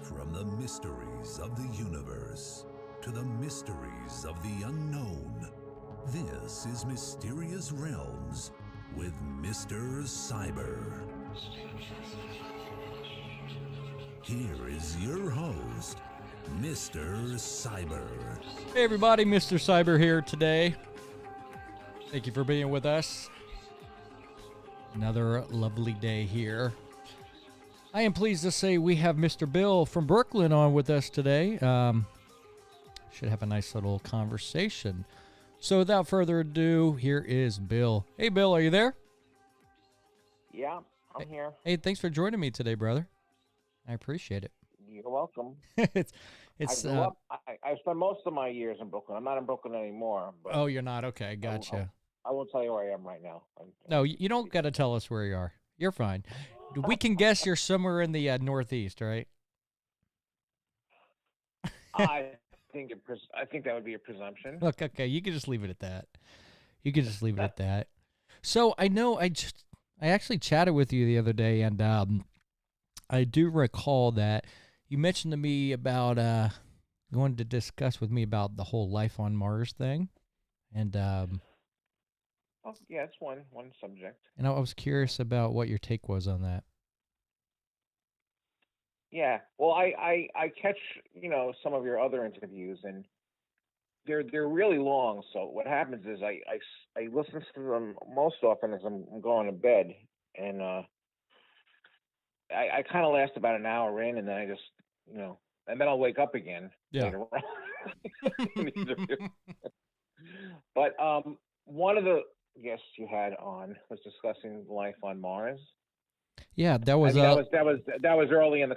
From the mysteries of the universe to the mysteries of the unknown, this is Mysterious Realms with Mr. Cyber. Here is your host, Mr. Cyber. Hey everybody, Mr. Cyber here today. Thank you for being with us. Another lovely day here. I am pleased to say we have Mr. Bill from Brooklyn on with us today. Should have a nice little conversation. So without further ado, here is Bill. Hey Bill, are you there? Yeah, I'm here. Hey, thanks for joining me today, brother. I appreciate it. You're welcome. it's I spent most of my years in Brooklyn. I'm not in Brooklyn anymore. But oh, you're not? Okay, gotcha. I won't tell you where I am right now. No, you don't got to tell us where you are. You're fine. We can guess you're somewhere in the Northeast, right? I think that would be a presumption. Look, okay, you can just leave it at that. So I know I actually chatted with you the other day, and I do recall that you mentioned to me about going to discuss with me about the whole life on Mars thing, and oh yeah, it's one subject. And I was curious about what your take was on that. Yeah, well, I catch some of your other interviews, and they're really long. So what happens is I listen to them most often as I'm going to bed, and I kind of last about an hour in, and then I just and then I'll wake up again later on. But one of the guests you had on was discussing life on Mars. Yeah, that was early in the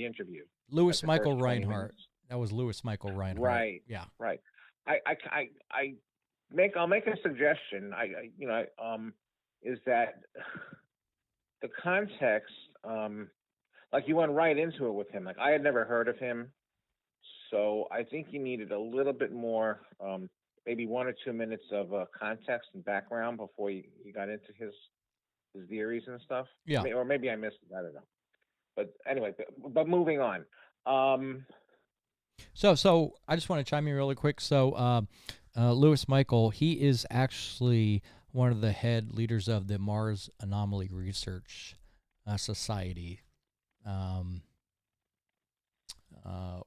interview. 𝗪𝗏𝗪𝗏. That was 𝗪𝗏𝗪𝗏. Right. Yeah. Right. I'll make a suggestion. Is that the context? Like you went right into it with him. Like I had never heard of him, so I think you needed a little bit more, maybe 1 or 2 minutes of context and background before you got into his theories and stuff. Yeah. Or maybe I missed it. I don't know. But anyway, but moving on. So I just want to chime in really quick. So 𝗪𝗏𝗪𝗏, he is actually one of the head leaders of the Mars Anomaly Research Society.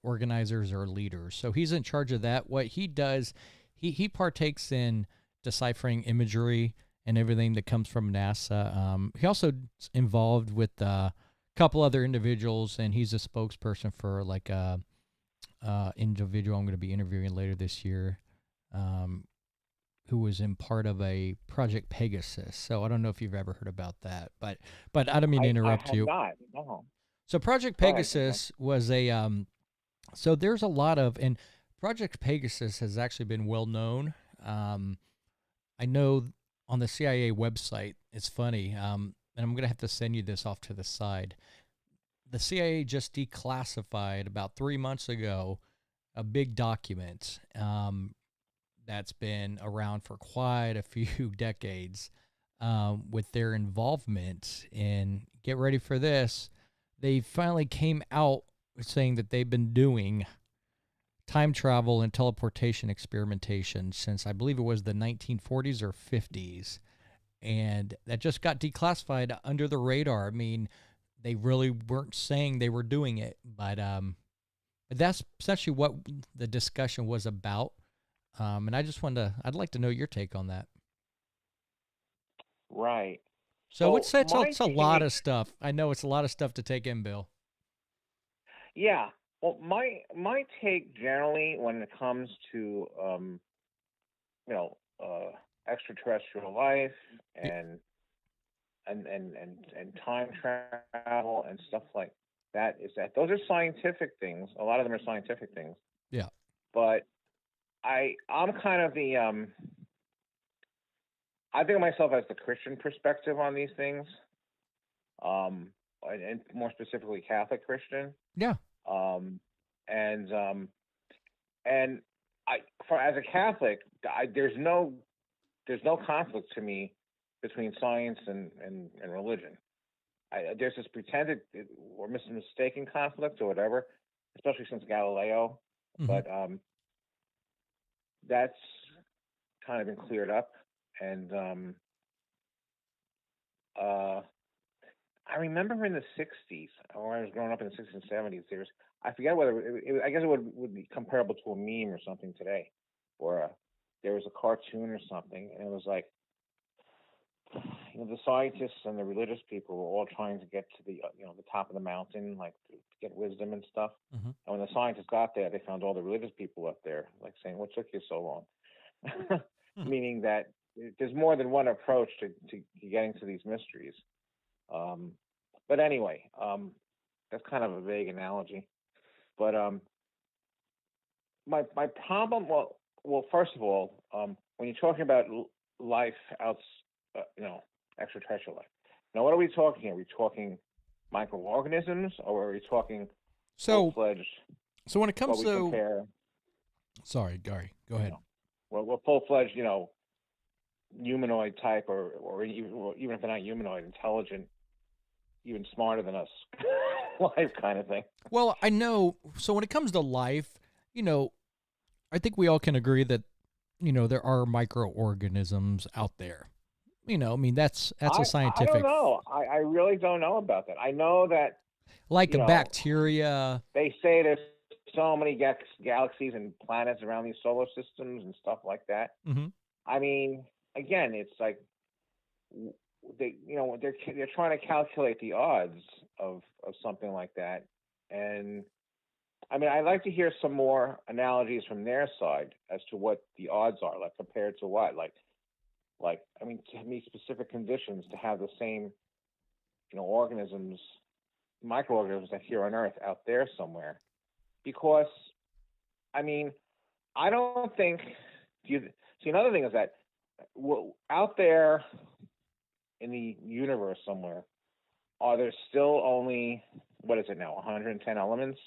Organizers or leaders. So he's in charge of that. What he does, he partakes in deciphering imagery and everything that comes from NASA. He also is involved with a couple other individuals, and he's a spokesperson for like a individual I'm going to be interviewing later this year, who was in part of a Project Pegasus. So I don't know if you've ever heard about that, but I don't mean to interrupt you. I have not. No. So Project Pegasus was a so there's a lot of, and Project Pegasus has actually been well known. I know on the CIA website, it's funny, and I'm going to have to send you this off to the side. The CIA just declassified about 3 months ago a big document that's been around for quite a few decades with their involvement in, get ready for this, they finally came out saying that they've been doing time travel and teleportation experimentation since I believe it was the 1940s or 50s. And that just got declassified under the radar. I mean, they really weren't saying they were doing it, but that's essentially what the discussion was about. And I'd like to know your take on that. Right. So it's a lot of stuff. I know it's a lot of stuff to take in, Bill. Yeah. Well, my take generally when it comes to extraterrestrial life and time travel and stuff like that is that those are scientific things. A lot of them are scientific things. Yeah. But I'm kind of the I think of myself as the Christian perspective on these things, and more specifically Catholic Christian. Yeah. And as a Catholic, there's no conflict to me between science and religion. there's this pretended or mistaken conflict or whatever, especially since Galileo. Mhm. But that's kind of been cleared up. And I remember in the 60s, or when I was growing up in the 60s and 70s, I forget whether, I guess it would be comparable to a meme or something today, or there was a cartoon or something, and it was like, the scientists and the religious people were all trying to get to the the top of the mountain, like to get wisdom and stuff. Mhm. And when the scientists got there, they found all the religious people up there, like saying, "What took you so long?" Meaning that there's more than one approach to getting to these mysteries. But anyway, that's kind of a vague analogy. But my problem, well, first of all, when you're talking about life extraterrestrial life. Now, what are we talking here? Are we talking microorganisms, or are we talking full-fledged? So when it comes to compare, sorry, Gary, go ahead. Well, full-fledged, humanoid type, or even if they're not humanoid, intelligent, even smarter than us, life kind of thing. Well, I know. So when it comes to life, I think we all can agree that, there are microorganisms out there. That's a scientific. I don't know. I really don't know about that. I know that, like a bacteria. They say there's so many galaxies and planets around these solar systems and stuff like that. Mm-hmm. I mean, again, it's like they're trying to calculate the odds of something like that. And I mean, I'd like to hear some more analogies from their side as to what the odds are, like compared to what, I mean, to meet specific conditions to have the same, organisms, microorganisms that here on Earth out there somewhere. Because, I mean, I don't think, see, another thing is that out there in the universe somewhere, are there still only, what is it now, 110 elements?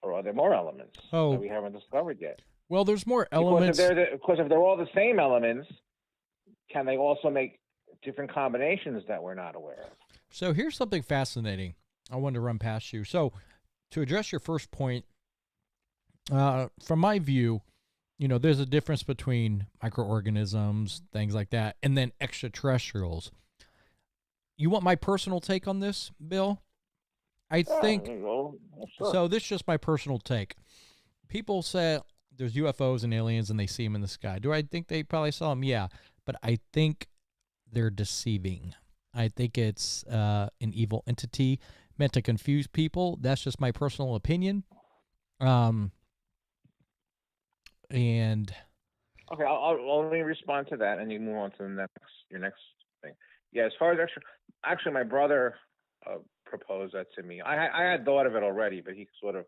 Or are there more elements that we haven't discovered yet? Well, there's more elements. Because if they're all the same elements, can they also make different combinations that we're not aware of? So here's something fascinating I wanted to run past you. So to address your first point, from my view, there's a difference between microorganisms, things like that, and then extraterrestrials. You want my personal take on this, Bill? I think, sure. So this is just my personal take. People say there's UFOs and aliens and they see them in the sky. Do I think they probably saw them? Yeah. But I think they're deceiving. I think it's an evil entity meant to confuse people. That's just my personal opinion. And okay, I'll let me respond to that, and you move on to your next thing. Yeah, as far as actually, my brother proposed that to me. I had thought of it already, but he was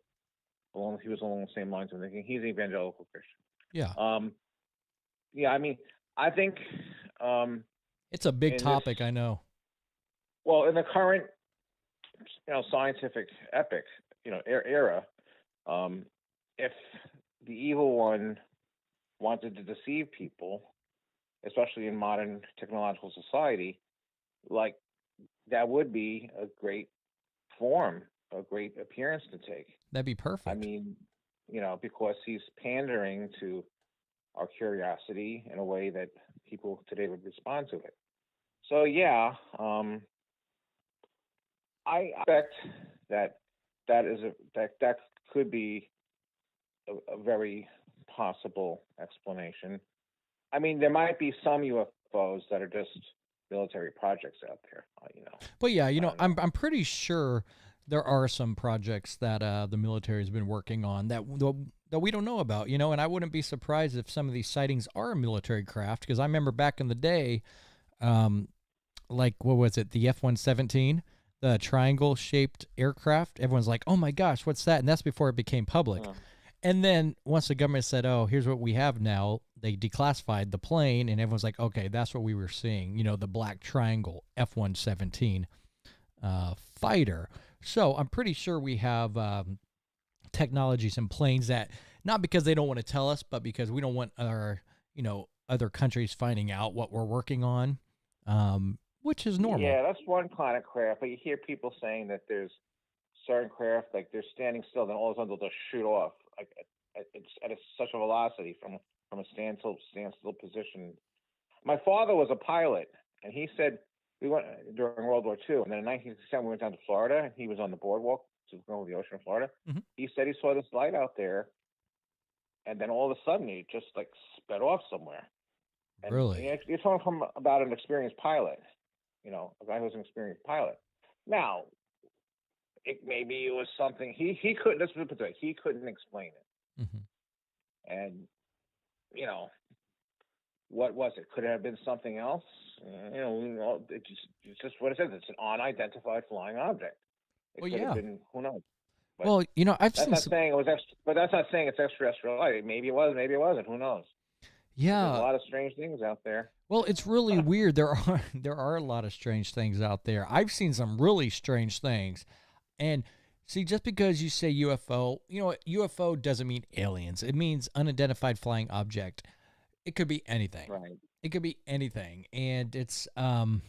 along the same lines of thinking. He's an evangelical Christian. Yeah. Yeah, I mean, I think it's a big topic. I know. Well, in the current, scientific epic, era, if the evil one wanted to deceive people, especially in modern technological society, like that would be a great form, a great appearance to take. That'd be perfect. I mean, because he's pandering to our curiosity in a way that people today would respond to it. So yeah, I expect that could be a very possible explanation. I mean, there might be some UFOs that are just military projects out there, But yeah, I'm pretty sure there are some projects that the military has been working on that we don't know about, and I wouldn't be surprised if some of these sightings are military craft, because I remember back in the day, like, what was it, the F-117, the triangle-shaped aircraft, everyone's like, oh my gosh, what's that? And that's before it became public. Yeah. And then once the government said, oh, here's what we have now, they declassified the plane, and everyone's like, okay, that's what we were seeing, the black triangle F-117 fighter. So I'm pretty sure we have technologies and planes that, not because they don't want to tell us, but because we don't want our, other countries finding out what we're working on. which is normal. Yeah, that's one kind of craft. But you hear people saying that there's certain craft, like they're standing still, then all of a sudden they'll just shoot off. Like it's at such a velocity from a standstill position. My father was a pilot, and he said we went during World War II, and then in 1967 we went down to Florida, and he was on the boardwalk to go over the ocean of Florida. Mm-hmm. He said he saw this light out there, and then all of a sudden it just like sped off somewhere. And really? You're talking about an experienced pilot, a guy who's an experienced pilot. Now, maybe it was something he couldn't. Let's put it this way, he couldn't explain it. Mm-hmm. And what was it? Could it have been something else? It's just what it says. It's an unidentified flying object. It could have been, who knows? But well, I've seen. Saying it was but that's not saying it's extraterrestrial light. Maybe it was. Maybe it wasn't. Who knows? Yeah, there's a lot of strange things out there. Well, it's really weird. There are a lot of strange things out there. I've seen some really strange things, and see, just because you say UFO, UFO doesn't mean aliens. It means unidentified flying object. It could be anything. Right. It could be anything, and it's now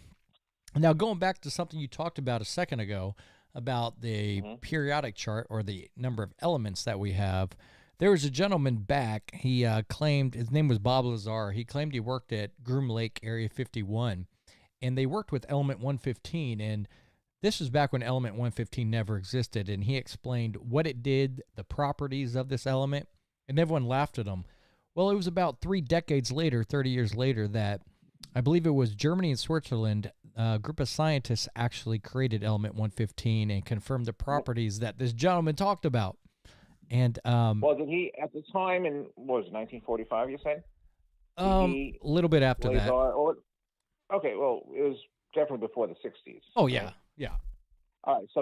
going back to something you talked about a second ago about the periodic chart or the number of elements that we have. There was a gentleman back. He claimed his name was 𝗪𝗟𝗓𝗪. He claimed he worked at Groom Lake, Area 51, and they worked with element 115. And this was back when element 115 never existed. And he explained what it did, the properties of this element, and everyone laughed at him. Well, it was about 3 decades later, 30 years later, that I believe it was Germany and Switzerland, a group of scientists actually created element 115 and confirmed the properties that this gentleman talked about. And well, did he at the time in what was it, 1945? You said a little bit after that. Okay, well, it was definitely before the 60s. Oh yeah, right? Yeah. All right. So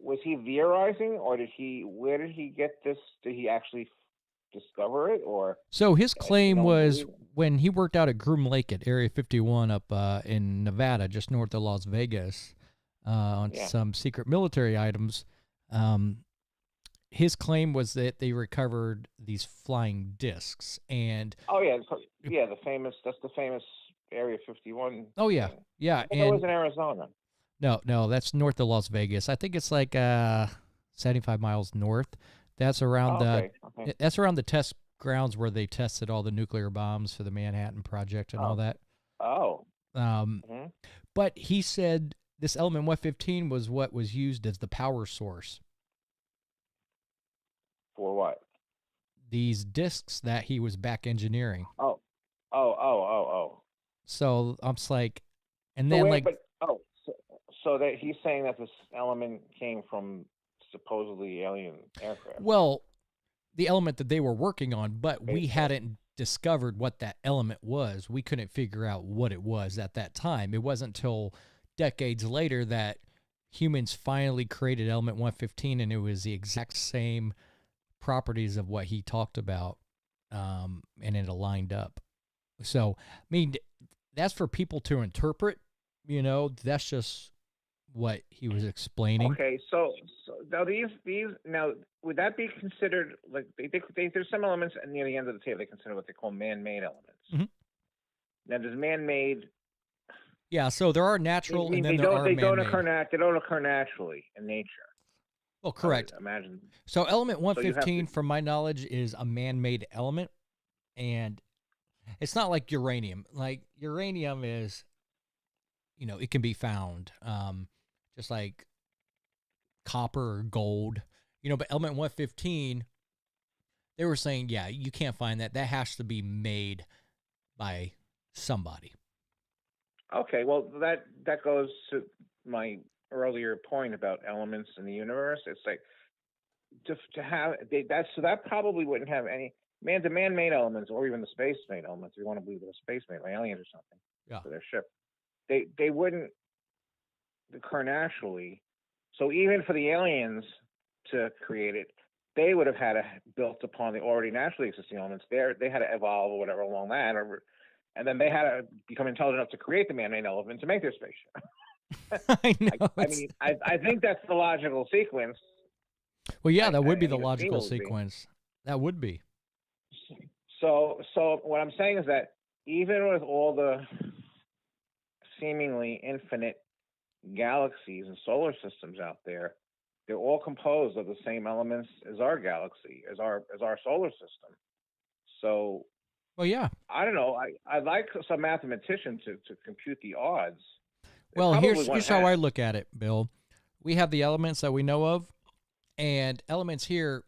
was he theorizing, or where did he get this? Did he actually discover it, or? So his claim was when he worked out at Groom Lake at Area 51 up in Nevada, just north of Las Vegas, on some secret military items. His claim was that they recovered these flying discs, and that's the famous Area 51. Oh yeah, thing. yeah, and it was in Arizona. No, that's north of Las Vegas. I think it's like 75 miles north. That's around that's around the test grounds where they tested all the nuclear bombs for the Manhattan Project and all that. Oh. But he said this element 115 was what was used as the power source. For what? These discs that he was back engineering. Oh. So I'm just like, and then so that he's saying that this element came from supposedly alien aircraft. Well, the element that they were working on, but we hadn't discovered what that element was. We couldn't figure out what it was at that time. It wasn't until decades later that humans finally created element 115, and it was the exact same properties of what he talked about, and it aligned up. So, I mean, that's for people to interpret. That's just what he was explaining. Okay, so now these now would that be considered like there's some elements near the end of the tape they consider what they call man-made elements. Mm-hmm. Now, does man-made? Yeah, so there are natural, and then there are man-made. They don't occur naturally in nature. Well, correct. Imagine. So element 115, from my knowledge, is a man-made element, and it's not like uranium. Like uranium is, it can be found, just like copper or gold. But element 115, they were saying, yeah, you can't find that. That has to be made by somebody. Okay, well, that goes to my earlier point about elements in the universe. It's like to have that probably wouldn't have any the man-made elements, or even the space-made elements. If you want to believe they're space-made by aliens or something for their ship, they wouldn't occur naturally. So even for the aliens to create it, they would have had to built upon the already naturally existing elements. They had to evolve or whatever along that, and then they had to become intelligent enough to create the man-made element to make their spaceship. I know. I think that's the logical sequence. Well, yeah, that would be the logical sequence. That would be. So what I'm saying is that even with all the seemingly infinite galaxies and solar systems out there, they're all composed of the same elements as our galaxy, as our solar system. So, Well, yeah. I don't know. I'd like some mathematician to compute the odds. Well, here's how I look at it, Bill. We have the elements that we know of, and elements here.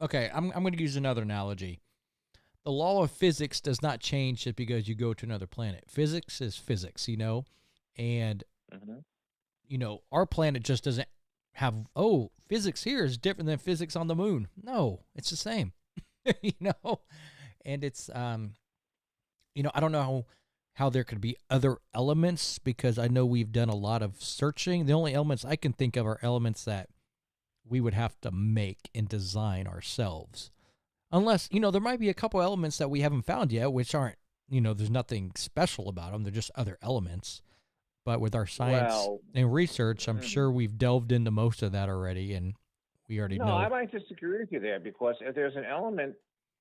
Okay, I'm going to use another analogy. The law of physics does not change just because you go to another planet. Physics is physics, and our planet just doesn't have, physics here is different than physics on the moon. No, it's the same, and it's, I don't know how there could be other elements, because I know we've done a lot of searching. The only elements I can think of are elements that we would have to make and design ourselves. Unless, there might be a couple elements that we haven't found yet, which aren't, there's nothing special about them. They're just other elements. But with our science and research, I'm sure we've delved into most of that already, and we already know. No, I might disagree with you there, because if there's an element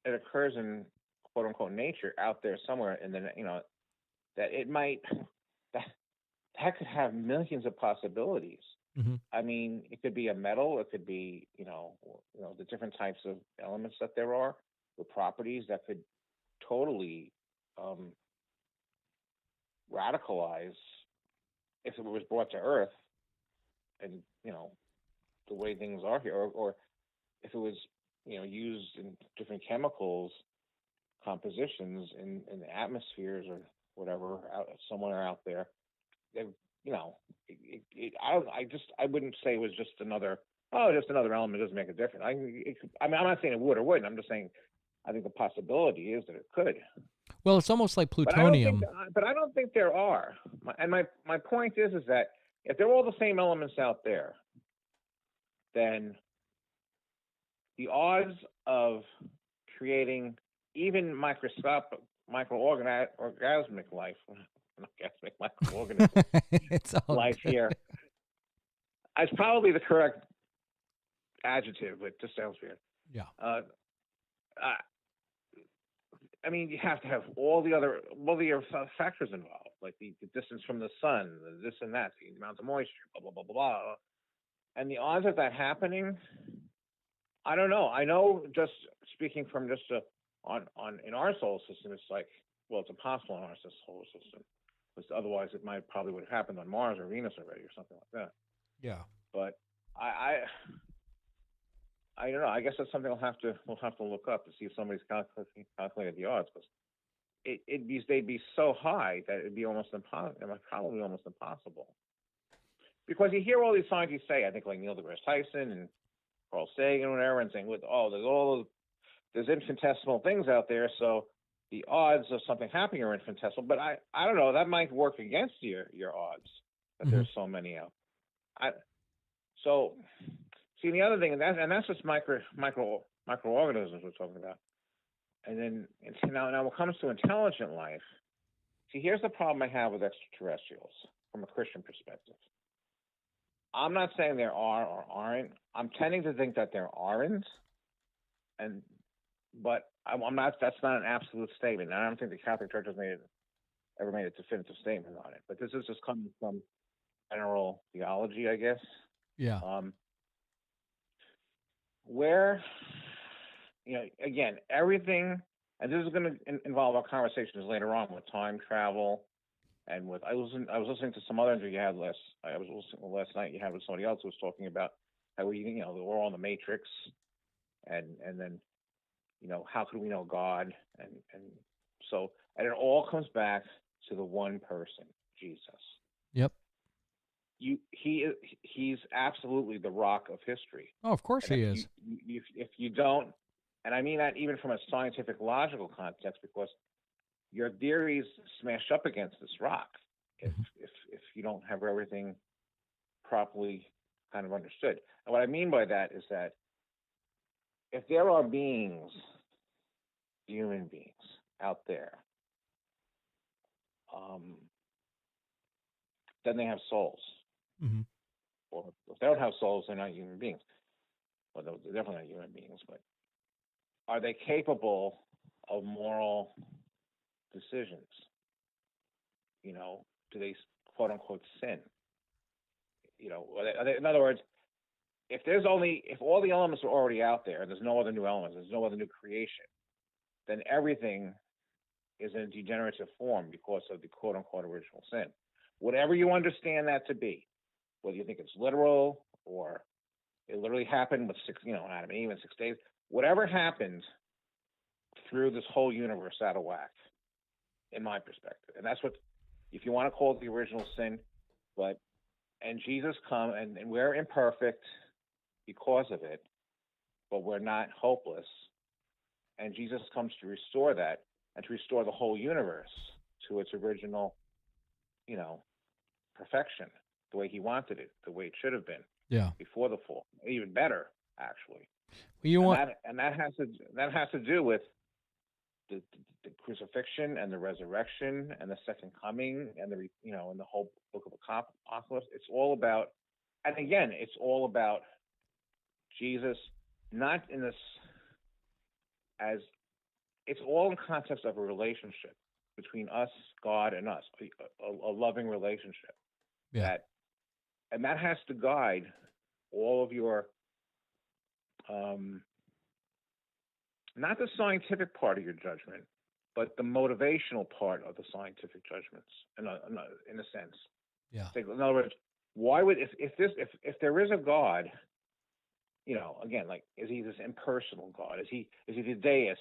that occurs in quote unquote nature out there somewhere, and then that it might that could have millions of possibilities. Mm-hmm. I mean, it could be a metal, it could be the different types of elements that there are, the properties that could totally radicalize if it was brought to Earth, and the way things are here, or if it was used in different chemicals compositions in the atmospheres or whatever somewhere out there. I wouldn't say it was just another element. It doesn't make a difference. I'm not saying it would or wouldn't. I'm just saying I think the possibility is that it could. Well, it's almost like plutonium. But I don't think there are. My point is that if they're all the same elements out there, then the odds of creating even microscopic microorganismic life, life here. It's probably the correct adjective, but it just sounds weird. Yeah. I mean, you have to have all the other factors involved, like the distance from the sun, this and that, the amount of moisture, blah, blah, blah, blah. And the odds of that happening, I don't know. I know, just speaking from just in our solar system, it's like, well, it's impossible in our solar system, because otherwise it probably would have happened on Mars or Venus already or something like that. Yeah. But I don't know. I guess that's something we'll have to look up to see if somebody's calculated the odds, because they'd be so high that it'd be almost impossible. Probably almost impossible. Because you hear all these scientists say, I think like Neil deGrasse Tyson and Carl Sagan or whatever, and saying, there's infinitesimal things out there, so the odds of something happening are infinitesimal. But I don't know. That might work against your odds that there's so many out. So. See, the other thing, and that's just microorganisms we're talking about. And then now when it comes to intelligent life, see, here's the problem I have with extraterrestrials from a Christian perspective. I'm not saying there are or aren't. I'm tending to think that there aren't, but I'm not. That's not an absolute statement. I don't think the Catholic Church has ever made a definitive statement on it. But this is just coming from general theology, I guess. Yeah. Where, again, everything, and this is going to involve our conversations later on with time travel, and I was listening to some other interview you had last night. You had with somebody else who was talking about how we're all in the Matrix, and then how could we know God, and it all comes back to the one person, Jesus. Yep. He's absolutely the rock of history. Oh, of course he is. If you don't, and I mean that even from a scientific, logical context, because your theories smash up against this rock if you don't have everything properly kind of understood. And what I mean by that is that if there are beings, human beings out there, then they have souls. Mm-hmm. Or if they don't have souls, they're not human beings. Well, they're definitely not human beings, but are they capable of moral decisions? do they quote unquote sin? You know, in other words, if all the elements are already out there and there's no other new elements, there's no other new creation, then everything is in a degenerative form because of the quote unquote original sin. Whatever you understand that to be, whether you think it's literal or it literally happened with Adam and Eve in 6 days, whatever happened threw this whole universe out of whack, in my perspective. And that's what, if you want to call it the original sin, and Jesus come, and we're imperfect because of it, but we're not hopeless. And Jesus comes to restore that and to restore the whole universe to its original, perfection, the way he wanted it, the way it should have been. Yeah. Before the fall, even better, actually. Well, that has to do with the crucifixion and the resurrection and the second coming and the and the whole book of Apocalypse. It's all about, and again, it's all about Jesus, not in this as it's all in context of a relationship between us, God, and us, a loving relationship. Yeah. That has to guide all of your, not the scientific part of your judgment, but the motivational part of the scientific judgments, in a sense. Yeah. In other words, why would if there is a God, again, like, is he this impersonal God? Is he the deist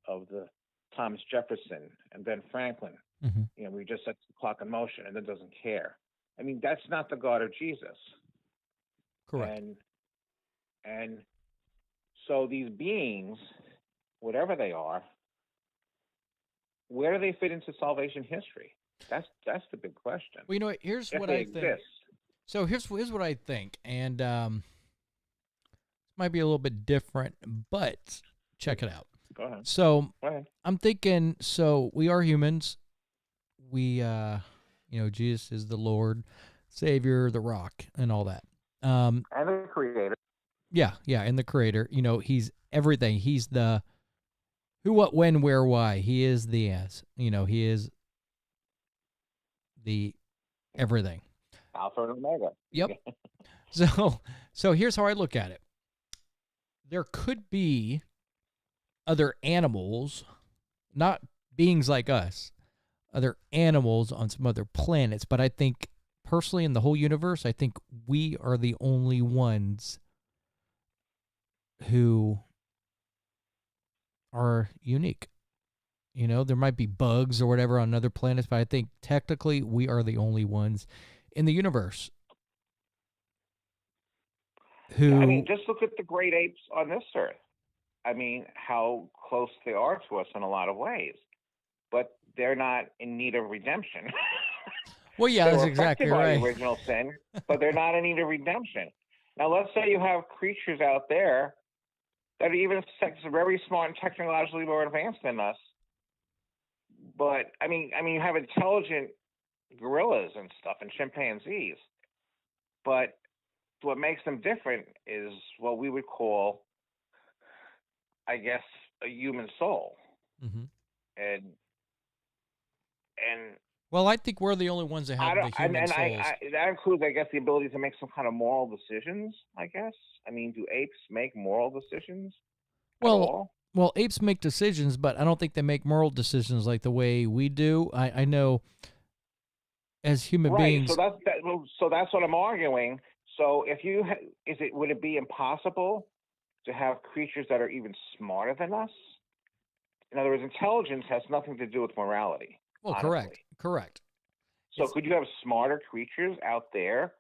of the Thomas Jefferson and Ben Franklin? Mm-hmm. We just sets the clock in motion and then doesn't care. I mean, that's not the God of Jesus. Correct. And so these beings, whatever they are, where do they fit into salvation history? That's the big question. Well, here's if what they I think. Exist. So here's what I think, and might be a little bit different, but check it out. Go ahead. So Go ahead. I'm thinking. So we are humans. We, Jesus is the Lord, Savior, the Rock, and all that. And the Creator. Yeah, and the Creator. He's everything. He's the who, what, when, where, why. He is the as. He is the everything. Alpha and Omega. Yep. So here's how I look at it. There could be other animals, not beings like us, other animals on some other planets, but I think personally in the whole universe, I think we are the only ones who are unique. There might be bugs or whatever on other planets, but I think technically we are the only ones in the universe who... I mean, just look at the great apes on this earth. I mean, how close they are to us in a lot of ways. But they're not in need of redemption. Well, yeah, that's exactly right. The original sin, but they're not in need of redemption. Now, let's say you have creatures out there that are even very smart and technologically more advanced than us. But I mean, you have intelligent gorillas and stuff and chimpanzees. But what makes them different is what we would call, I guess, a human soul. Mm-hmm. And well, I think we're the only ones that have the human souls. That includes, I guess, the ability to make some kind of moral decisions, I guess. I mean, do apes make moral decisions at all? Well, apes make decisions, but I don't think they make moral decisions like the way we do. I know as human beings... So that's what I'm arguing. So would it be impossible to have creatures that are even smarter than us? In other words, intelligence has nothing to do with morality. Well, honestly. Correct. So could you have smarter creatures out there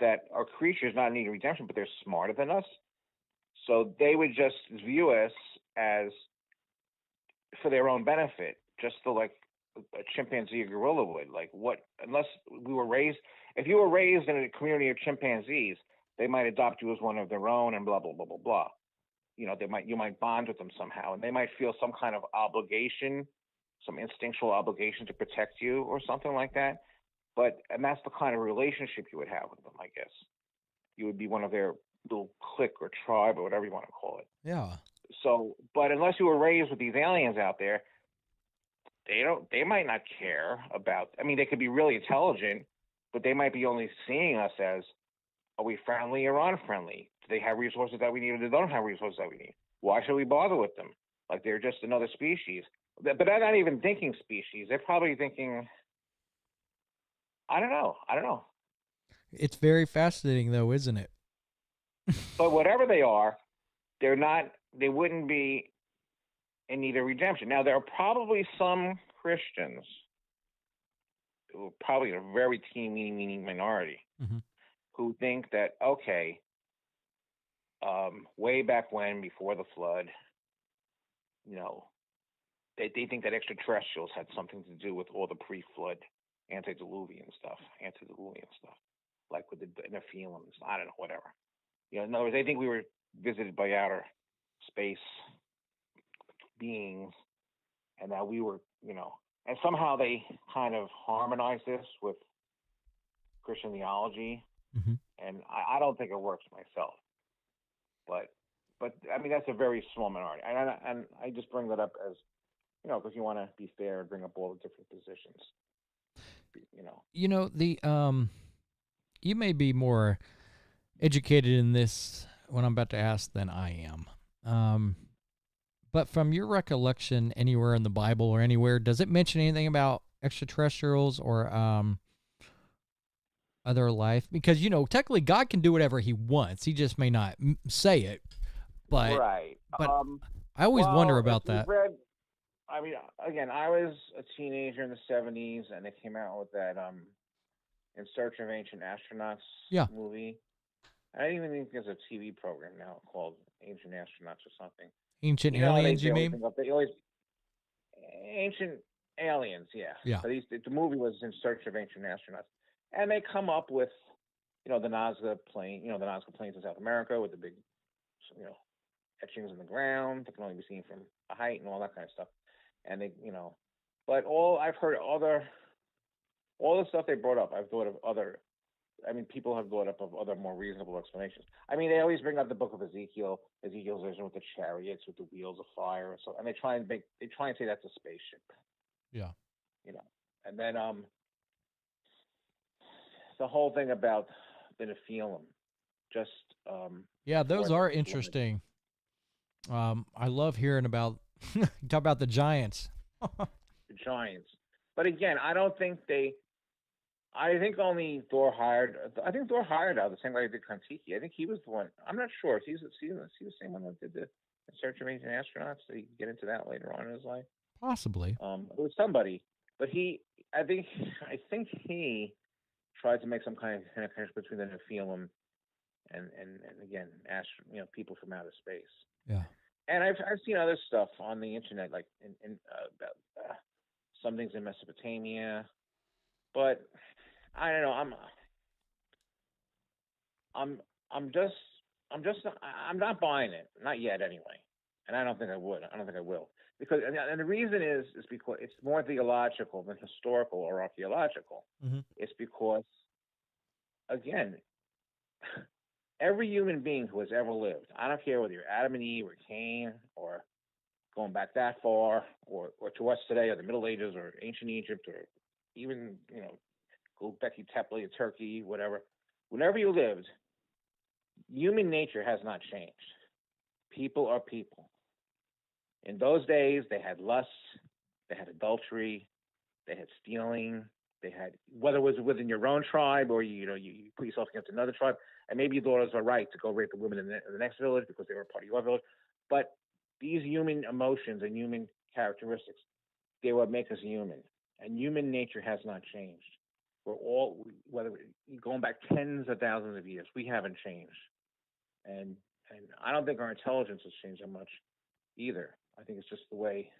that are creatures not needing redemption, but they're smarter than us? So they would just view us as for their own benefit, just like a chimpanzee or gorilla would. Like unless we were raised, if you were raised in a community of chimpanzees, they might adopt you as one of their own and blah, blah, blah, blah, blah. You might bond with them somehow, and they might feel some kind of obligation, some instinctual obligation to protect you or something like that. And that's the kind of relationship you would have with them, I guess. You would be one of their little clique or tribe or whatever you want to call it. Yeah. So, but unless you were raised with these aliens out there, they might not care about, I mean, they could be really intelligent, but they might be only seeing us as, are we friendly or unfriendly? Do they have resources that we need, or they don't have resources that we need? Why should we bother with them? Like they're just another species. But they're not even thinking species. They're probably thinking, I don't know. It's very fascinating, though, isn't it? But whatever they are, they wouldn't be in need of redemption. Now, there are probably some Christians, probably a very teeny minority, who think that, okay, way back when, before the flood, they think that extraterrestrials had something to do with all the pre-flood antediluvian stuff, like with the Nephilim, I don't know, whatever. In other words, they think we were visited by outer space beings, and that we were, and somehow they kind of harmonize this with Christian theology, and I don't think it works myself. But I mean, that's a very small minority, and I just bring that up as, because you want to be fair and bring up all the different positions. You may be more educated in this, what I'm about to ask, than I am. But from your recollection, anywhere in the Bible or anywhere, does it mention anything about extraterrestrials or other life? Because, technically God can do whatever he wants. He just may not say it. But, right. But I always wonder about that. I mean, again, I was a teenager in the 70s, and they came out with that In Search of Ancient Astronauts movie. I don't even think there's a TV program now called Ancient Astronauts or something. Ancient Aliens, you mean? Ancient Aliens, yeah. Yeah. But the movie was In Search of Ancient Astronauts. And they come up with, the Nazca plane, the Nazca planes in South America with the big, etchings in the ground that can only be seen from a height and all that kind of stuff. And they, but I've heard all the stuff they brought up, I've thought of people have thought up of other more reasonable explanations. I mean, they always bring up the book of Ezekiel's vision with the chariots, with the wheels of fire, and they try and say that's a spaceship. Yeah. And then the whole thing about the Nephilim, just those are interesting. I love hearing about talk about the giants. The giants, but again, I don't think I think only Thor hired. I think Thor hired out the same guy who did Kon-Tiki. I think he was the one. I'm not sure if he's the same one that did the In Search of Ancient Astronauts. Did he get into that later on in his life? Possibly. It was somebody, but I think he tried to make some kind of connection between the Nephilim and again, people from outer space. Yeah. And I've seen other stuff on the internet, like about some things in Mesopotamia, but I don't know. I'm not buying it, not yet anyway, and I don't think I would. I don't think I will, because and the reason is because it's more theological than historical or archaeological. It's because, again, every human being who has ever lived, I don't care whether you're Adam and Eve or Cain or going back that far or to us today or the Middle Ages or ancient Egypt or even, 𝗍𝗣𝗞𝗘, Turkey, whatever. Whenever you lived, human nature has not changed. People are people. In those days, they had lust, they had adultery, they had stealing, they had, whether it was within your own tribe or you put yourself against another tribe, and maybe you thought it was all right to go rape the women in the next village because they were part of your village. But these human emotions and human characteristics, they what make us human. And human nature has not changed. We're all, whether going back tens of thousands of years, we haven't changed. And I don't think our intelligence has changed that much either. I think it's just the way,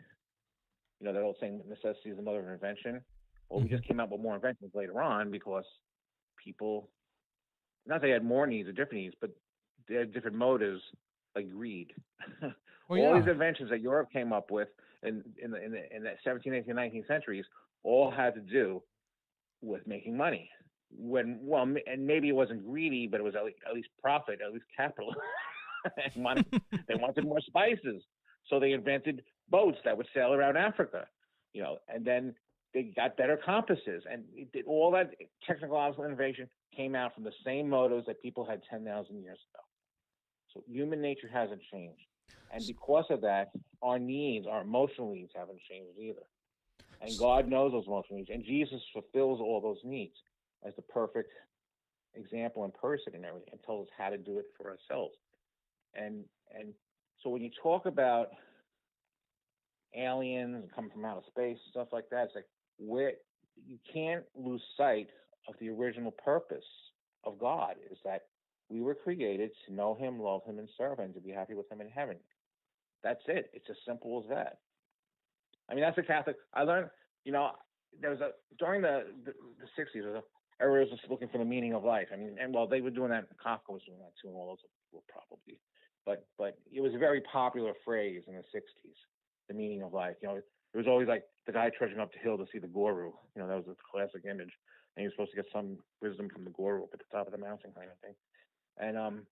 that old saying, necessity is the mother of invention. Well, we just came out with more inventions later on because people, not they had more needs or different needs, but they had different motives, like greed. All these inventions that Europe came up with in the 17th, 18th, 19th centuries all had to do with making money. And maybe it wasn't greedy, but it was at least profit, at least capital. They wanted more spices, so they invented boats that would sail around Africa. and then they got better compasses, and all that technological innovation came out from the same motives that people had 10,000 years ago. So human nature hasn't changed. And because of that, our emotional needs haven't changed either. And God knows those emotional needs. And Jesus fulfills all those needs as the perfect example and person and everything, and tells us how to do it for ourselves. And so when you talk about aliens coming from outer space, stuff like that, it's like you can't lose sight of the original purpose of God, is that we were created to know him, love him, and serve him, to be happy with him in heaven. That's it. It's as simple as that. I mean, that's a Catholic. I learned, there was during the 60s, everyone was just looking for the meaning of life. I mean, they were doing that. Kafka was doing that too, and all those people probably. But it was a very popular phrase in the 60s, the meaning of life. It was always like the guy trudging up the hill to see the guru. That was a classic image. And he was supposed to get some wisdom from the guru up at the top of the mountain, kind of thing. And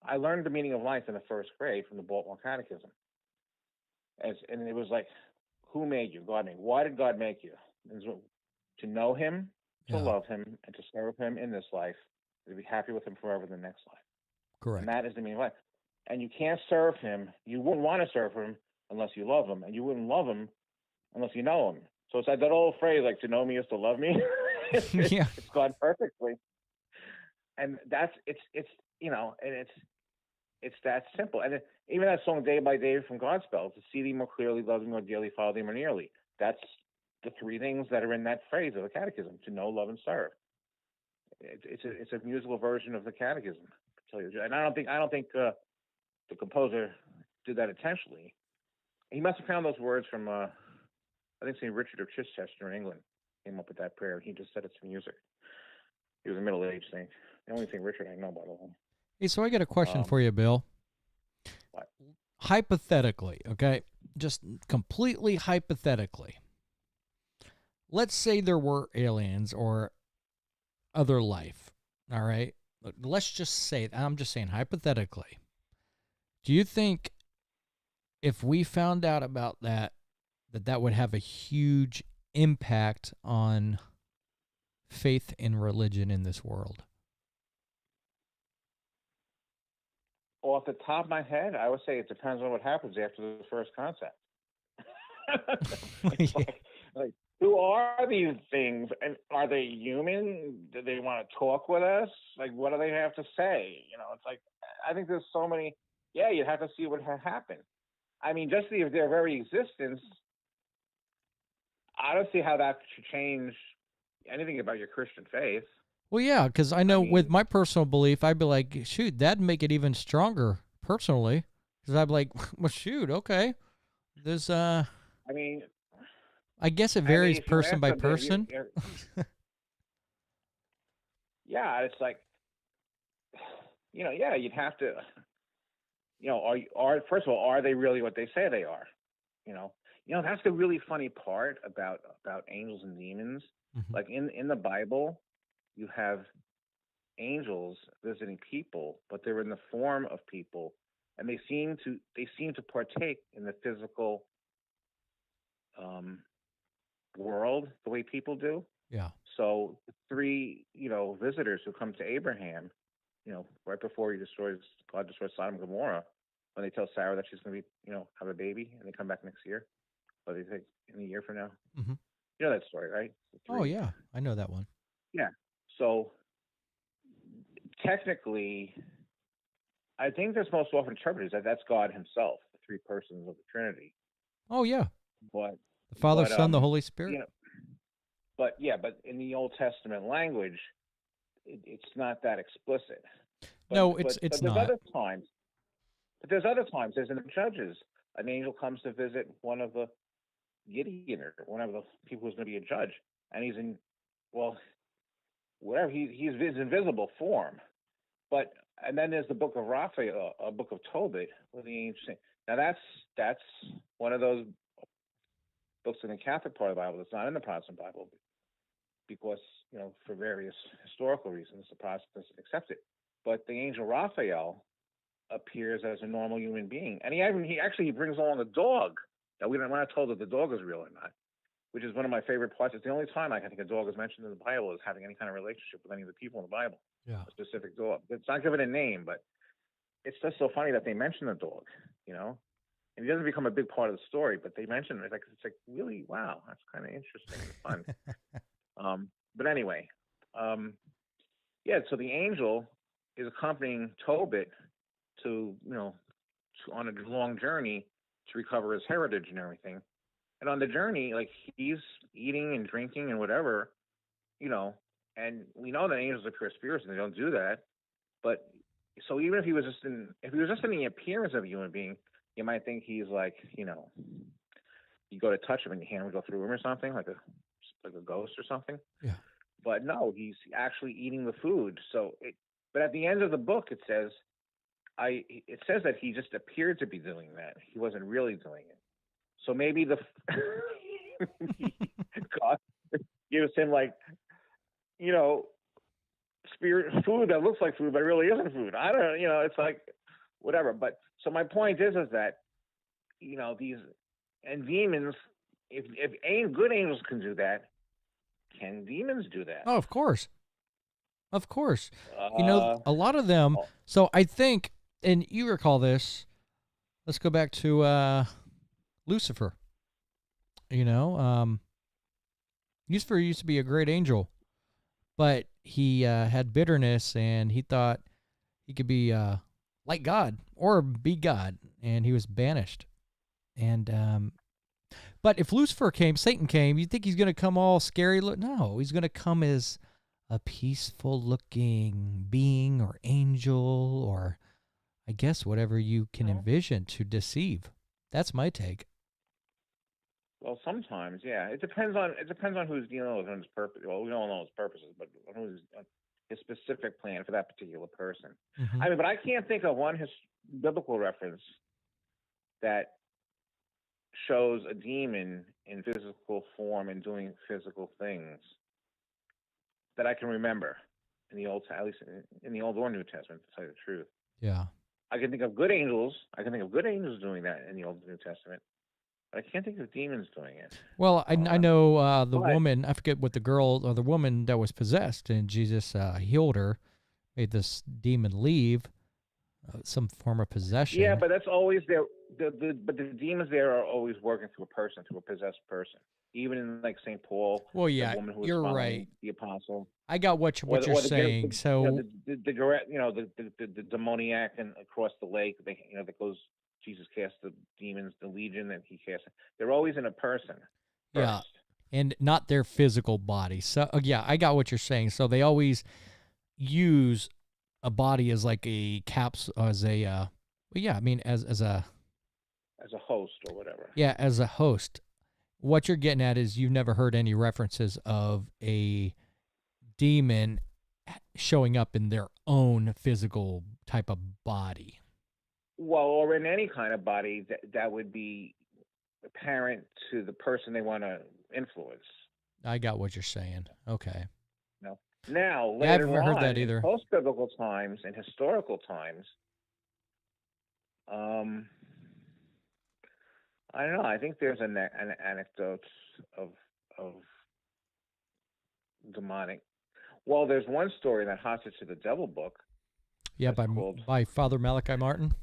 I learned the meaning of life in the first grade from the Baltimore Catechism. And it was like, who made you? God made you. Why did God make you? And so, to know him, to love him, and to serve him in this life, and to be happy with him forever in the next life. Correct. And that is the meaning of life. And you can't serve him. You wouldn't want to serve him unless you love him, and you wouldn't love him unless you know him. So it's like that old phrase, like, to know me is to love me. It's gone perfectly. And it's that simple. And even that song, Day by Day from Godspell, to see thee more clearly, love thee more dearly, follow thee more nearly. That's the three things that are in that phrase of the Catechism: to know, love, and serve. It's a musical version of the Catechism, to tell you. And I don't think the composer did that intentionally. He must have found those words from I think St. Richard of Chichester in England came up with that prayer. He just set it to music. He was a middle-aged saint. The only St. Richard I know, by the way. Hey, so I got a question for you, Bill. What? Hypothetically, okay, just completely hypothetically, let's say there were aliens or other life, all right? Let's just say, I'm just saying hypothetically, do you think if we found out about that would have a huge impact on faith and religion in this world? Off the top of my head, I would say it depends on what happens after the first contact. like, who are these things? And are they human? Do they want to talk with us? Like, what do they have to say? It's like, I think there's so many. Yeah, you'd have to see what happened. I mean, just their very existence, I don't see how that should change anything about your Christian faith. Well, yeah, because I know with my personal belief, I'd be like, shoot, that'd make it even stronger personally. Because I'd be like, well, shoot, okay. There's, I guess it varies person by person. Yeah, it's like, you'd have to, first of all, are they really what they say they are? That's the really funny part about angels and demons. Mm-hmm. Like in the Bible, you have angels visiting people, but they're in the form of people, and they seem to partake in the physical world the way people do. Yeah. So the three, visitors who come to Abraham, right before God destroys Sodom and Gomorrah, when they tell Sarah that she's going to be, have a baby, and they come back next year, or they think in a year from now. Mm-hmm. You know that story, right? Oh yeah, I know that one. Yeah. So technically, I think that's most often interpreted as that's God himself, the three persons of the Trinity. Oh yeah. But the Father, Son, the Holy Spirit. But in the Old Testament language, it's not that explicit. It's there's not. There's other times. There's in the Judges, an angel comes to visit one of the Gideon or one of the people who's going to be a judge, and he's in, he's invisible form. And then there's the book of Raphael, a book of Tobit, where the angel. Now that's one of those books in the Catholic part of the Bible that's not in the Protestant Bible, because for various historical reasons the Protestants accept it. But the angel Raphael appears as a normal human being, and he brings along a dog. Now we're not told if the dog is real or not, which is one of my favorite parts. It's the only time I think a dog is mentioned in the Bible as having any kind of relationship with any of the people in the Bible. Yeah. A specific dog. It's not given a name, but it's just so funny that they mention the dog, you know? And he doesn't become a big part of the story, but they mention it. It's like really, wow, that's kind of interesting and fun. But anyway, yeah. So the angel is accompanying Tobit on a long journey to recover his heritage and everything. And on the journey, like he's eating and drinking and whatever, and we know that angels are pure spirits and they don't do that. But so even if he was just in the appearance of a human being, you might think he's like, you go to touch him and your hand would go through him or something, like a ghost or something. Yeah. But no, he's actually eating the food. But at the end of the book, it says that he just appeared to be doing that. He wasn't really doing it. So maybe God gives him spirit food that looks like food, but it really isn't food. I don't, it's like whatever. But so my point is that, these and demons, if good angels can do that, can demons do that? Oh, of course. Of course. A lot of them. So I think, and you recall this, let's go back to Lucifer. Lucifer used to be a great angel, but he had bitterness and he thought he could be like God or be God, and he was banished. And but if Lucifer came, Satan came, you think he's going to come all scary? No, he's going to come as a peaceful-looking being or angel, or I guess whatever you can envision to deceive. That's my take. Well, sometimes, yeah. It depends on who's dealing with his purpose. Well, we don't know his purposes, but who's his specific plan for that particular person. Mm-hmm. I mean, but I can't think of one biblical reference that shows a demon in physical form and doing physical things that I can remember in the Old, at least in the Old or New Testament, to tell you the truth. Yeah. I can think of good angels. I can think of good angels doing that in the Old and New Testament. But I can't think of demons doing it. Well, I know the woman, I forget what the girl or the woman that was possessed, and Jesus healed her, made this demon leave, some form of possession. Yeah, but that's always there. But the demons there are always working through a possessed person. Even in like St. Paul, well, yeah, the woman who was you're right. The apostle. I got what you're saying. The demoniac and across the lake, that goes. Jesus cast the demons, the legion that he cast. They're always in a person. First. Yeah, and not their physical body. So yeah, I got what you're saying. So they always use a body as like a caps, as a as a host or whatever. Yeah, as a host. What you're getting at is you've never heard any references of a demon showing up in their own physical type of body. Well, or in any kind of body that would be apparent to the person they want to influence. I got what you're saying. Okay. No. Now, later I haven't heard that either. In post-biblical times and historical times, I don't know. I think there's an anecdote of demonic. Well, there's one story in that Hostage to the Devil book. Yeah, by Father Malachi Martin.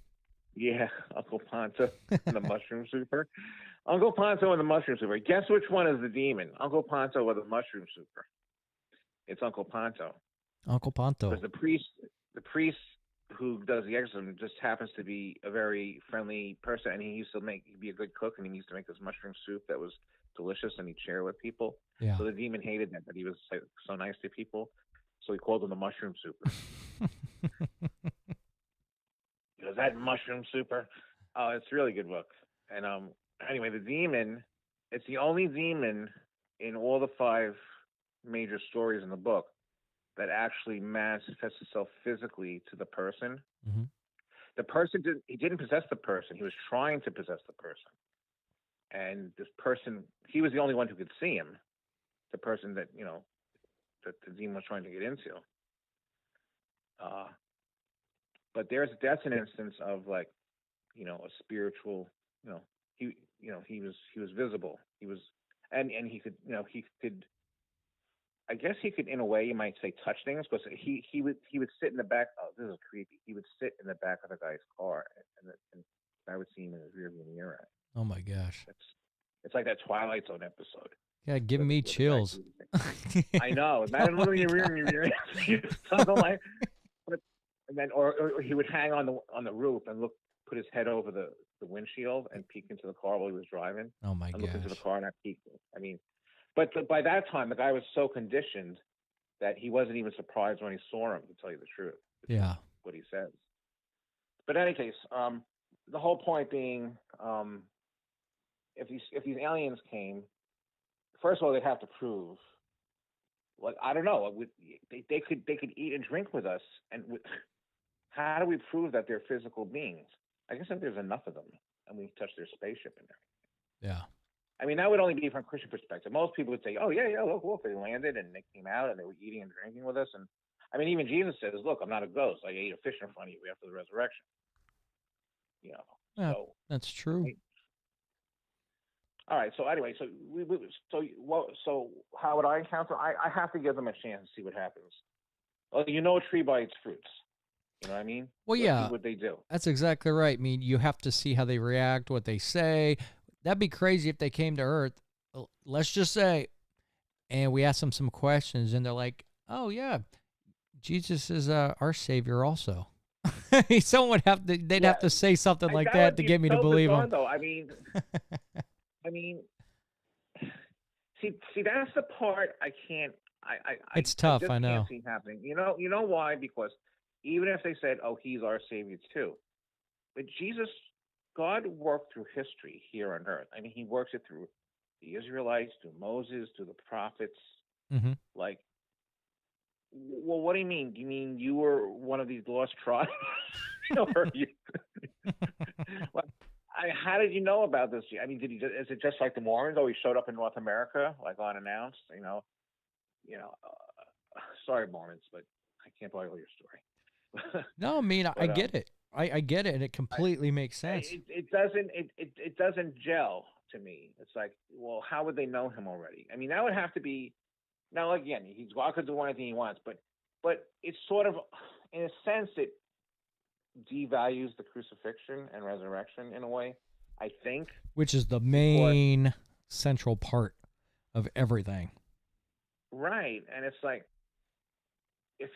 Yeah, Uncle Ponto and the Mushroom Super. Uncle Ponto and the Mushroom Super. Guess which one is the demon? Uncle Ponto or the Mushroom Super? It's Uncle Ponto. Uncle Ponto. Because the priest who does the exorcism just happens to be a very friendly person, and he used to be a good cook, and he used to make this mushroom soup that was delicious, and he'd share it with people. Yeah. So the demon hated that he was so nice to people, so he called him the Mushroom Super. Is that Mushroom Super? Oh, it's a really good book. And anyway, the demon, it's the only demon in all the 5 major stories in the book that actually manifests itself physically to the person. Mm-hmm. The person didn't possess the person. He was trying to possess the person. And this person, he was the only one who could see him. The person that, that the demon was trying to get into. But that's an instance of a spiritual, he was visible. He was, and he could, he could. I guess he could, in a way, you might say, touch things, because he would sit in the back. Oh, this is creepy. He would sit in the back of the guy's car, and I would see him in his rearview mirror. Oh my gosh! It's like that Twilight Zone episode. Yeah, giving me chills. I know. Imagine looking in your rear something like. And then, or he would hang on the roof and put his head over the windshield and peek into the car while he was driving. Oh my gosh! Look into the car and I peeked. I mean, but by that time the guy was so conditioned that he wasn't even surprised when he saw him. To tell you the truth. Yeah. What he says. But in any case, the whole point being, if these aliens came, first of all, they'd have to prove. Like, I don't know, they could eat and drink with us, and how do we prove that they're physical beings? I guess if there's enough of them and we touch their spaceship and everything. Yeah. I mean, that would only be from a Christian perspective. Most people would say, "Oh yeah, look, they landed and they came out and they were eating and drinking with us." And I mean, even Jesus says, "Look, I'm not a ghost. I ate a fish in front of you after the resurrection." You know. Yeah, so that's true. All right. So anyway, so how would I encounter? I have to give them a chance to see what happens. Well, a tree by its fruits. You know what I mean? Well, yeah. What they do. That's exactly right. I mean, you have to see how they react, what they say. That'd be crazy if they came to Earth. Let's just say, and we ask them some questions, and they're like, "Oh yeah, Jesus is our Savior also." Someone would have to. They'd have to say something like that to get me to believe them. Though. I mean, see, that's the part I can't. It's tough. I know. Can't see happening. You know why? Because even if they said, "Oh, he's our Savior too," but God worked through history here on Earth. I mean, He works it through the Israelites, through Moses, through the prophets. Mm-hmm. Like, well, what do you mean? Do you mean you were one of these lost tribes? Or you? How did you know about this? I mean, is it just like the Mormons? Oh, he showed up in North America, like unannounced. Sorry, Mormons, but I can't believe your story. No, I mean, I get it. I get it, and it completely makes sense. It doesn't gel to me. It's like, well, how would they know him already? I mean, that would have to be. Now, again, God could do anything he wants, but it's sort of, in a sense, it devalues the crucifixion and resurrection in a way, I think. Which is the main central part of everything. Right, and it's like, if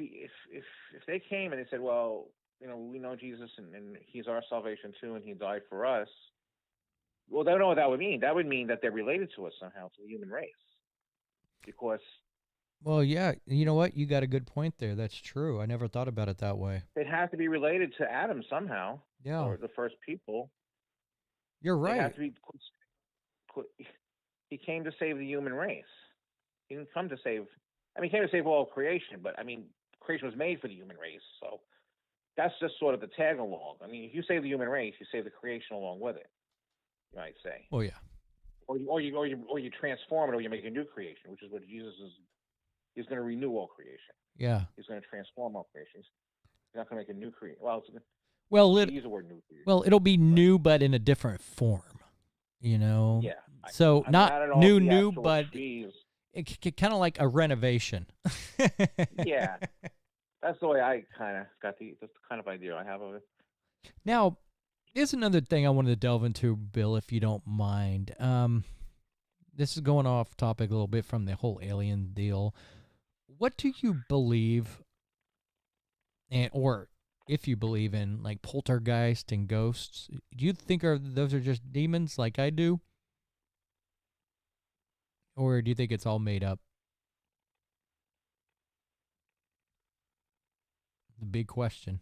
they came and they said, well, we know Jesus and he's our salvation too, and he died for us. Well, they don't know what that would mean. That would mean that they're related to us somehow, to the human race, because. Well, yeah, you know what? You got a good point there. That's true. I never thought about it that way. They'd have to be related to Adam somehow. Yeah. Or the first people. You're right. They have to be. He came to save the human race. He didn't come to save. I mean, he came to save all creation, but I mean, creation was made for the human race, so that's just sort of the tag along. I mean, if you save the human race, you save the creation along with it. You might say. Oh yeah. Or you transform it, or you make a new creation, which is what Jesus is. He's going to renew all creation. Yeah. He's going to transform all creations. He's not going to make a new creation. Well, use the word new creation. Well, it'll be new, but in a different form. Yeah. So not new, but it kind of like a renovation. Yeah. That's the way I kind of got that's the kind of idea I have of it. Now, there's another thing I wanted to delve into, Bill, if you don't mind. This is going off topic a little bit from the whole alien deal. What do you believe, or if you believe in, like, poltergeist and ghosts? Do you think those are just demons like I do? Or do you think it's all made up? The big question.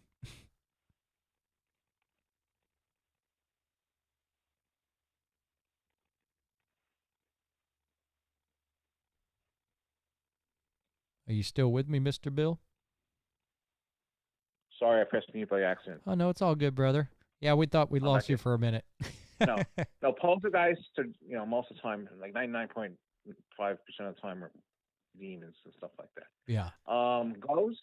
Are you still with me, Mr. Bill? Sorry, I pressed mute by accident. Oh, no, it's all good, brother. Yeah, we thought we lost you for a minute. No, poltergeists are, most of the time, like 99.5% of the time, are demons and stuff like that. Yeah. Ghosts,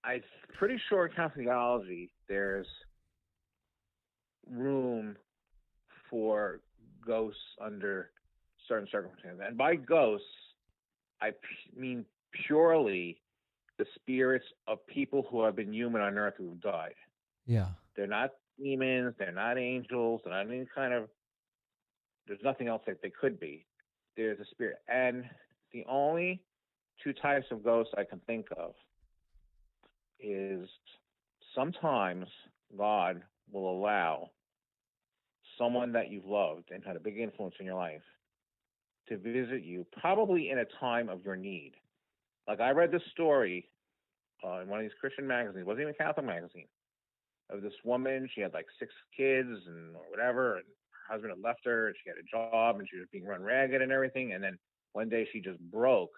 I'm pretty sure in Catholic theology, there's room for ghosts under certain circumstances. And by ghosts, I mean purely the spirits of people who have been human on Earth who have died. Yeah. They're not demons. They're not angels. They're not any kind of. There's nothing else that they could be. There's a spirit, and the only two types of ghosts I can think of is sometimes God will allow someone that you've loved and had a big influence in your life to visit you, probably in a time of your need. Like I read this story in one of these Christian magazines, it wasn't even a Catholic magazine, of this woman. She had like 6 kids and or whatever, and her husband had left her, and she had a job, and she was being run ragged and everything. And then one day she just broke,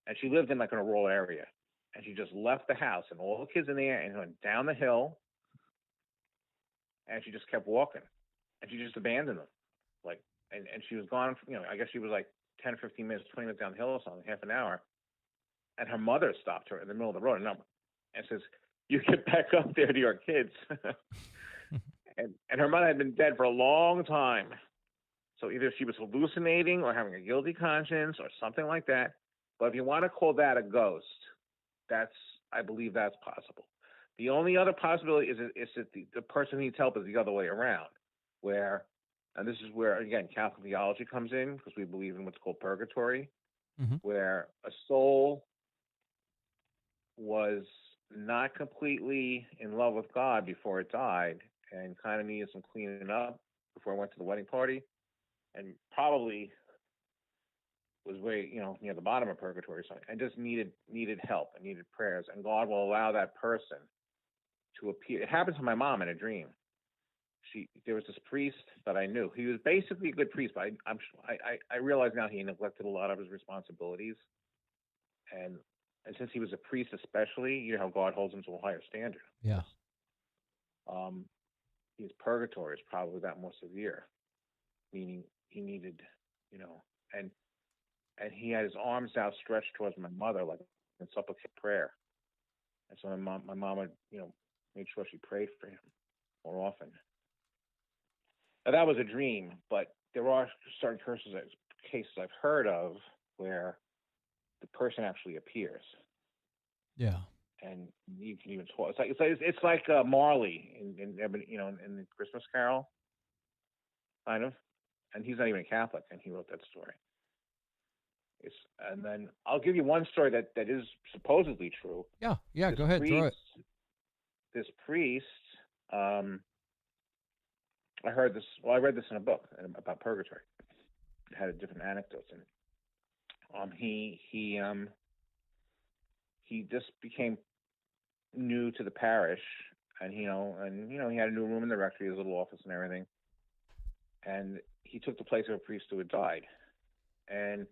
and she lived in like in a rural area, and she just left the house and all the kids in there and went down the hill, and she just kept walking, and she just abandoned them, like, and she was gone. I guess she was like 10 or 15 minutes, 20 minutes down the hill or something, half an hour, and her mother stopped her in the middle of the road and says, "You get back up there to your kids." and her mother had been dead for a long time. So either she was hallucinating or having a guilty conscience or something like that. But if you want to call that a ghost, I believe that's possible. The only other possibility is that the person needs help is the other way around, where, and this is where, again, Catholic theology comes in, because we believe in what's called purgatory, where a soul was not completely in love with God before it died and kind of needed some cleaning up before it went to the wedding party, and probably was way, near the bottom of purgatory, so and just needed help and needed prayers, and God will allow that person to appear. It happened to my mom in a dream. There was this priest that I knew. He was basically a good priest, but I realize now he neglected a lot of his responsibilities, and since he was a priest, especially, you know how God holds him to a higher standard. Yeah. His purgatory is probably that more severe, meaning he needed, and he had his arms outstretched towards my mother, like in supplicant prayer. And so my mom would, make sure she prayed for him more often. Now that was a dream, but there are certain cases I've heard of where the person actually appears. Yeah. And you can even talk. It's like Marley in the Christmas Carol, kind of. And he's not even a Catholic, and he wrote that story. And then I'll give you one story that is supposedly true. Yeah. Go ahead, throw it. This priest, I heard this. Well, I read this in a book about purgatory. It had different anecdotes in it. He just became new to the parish, and he had a new room in the rectory, his little office and everything. And he took the place of a priest who had died. And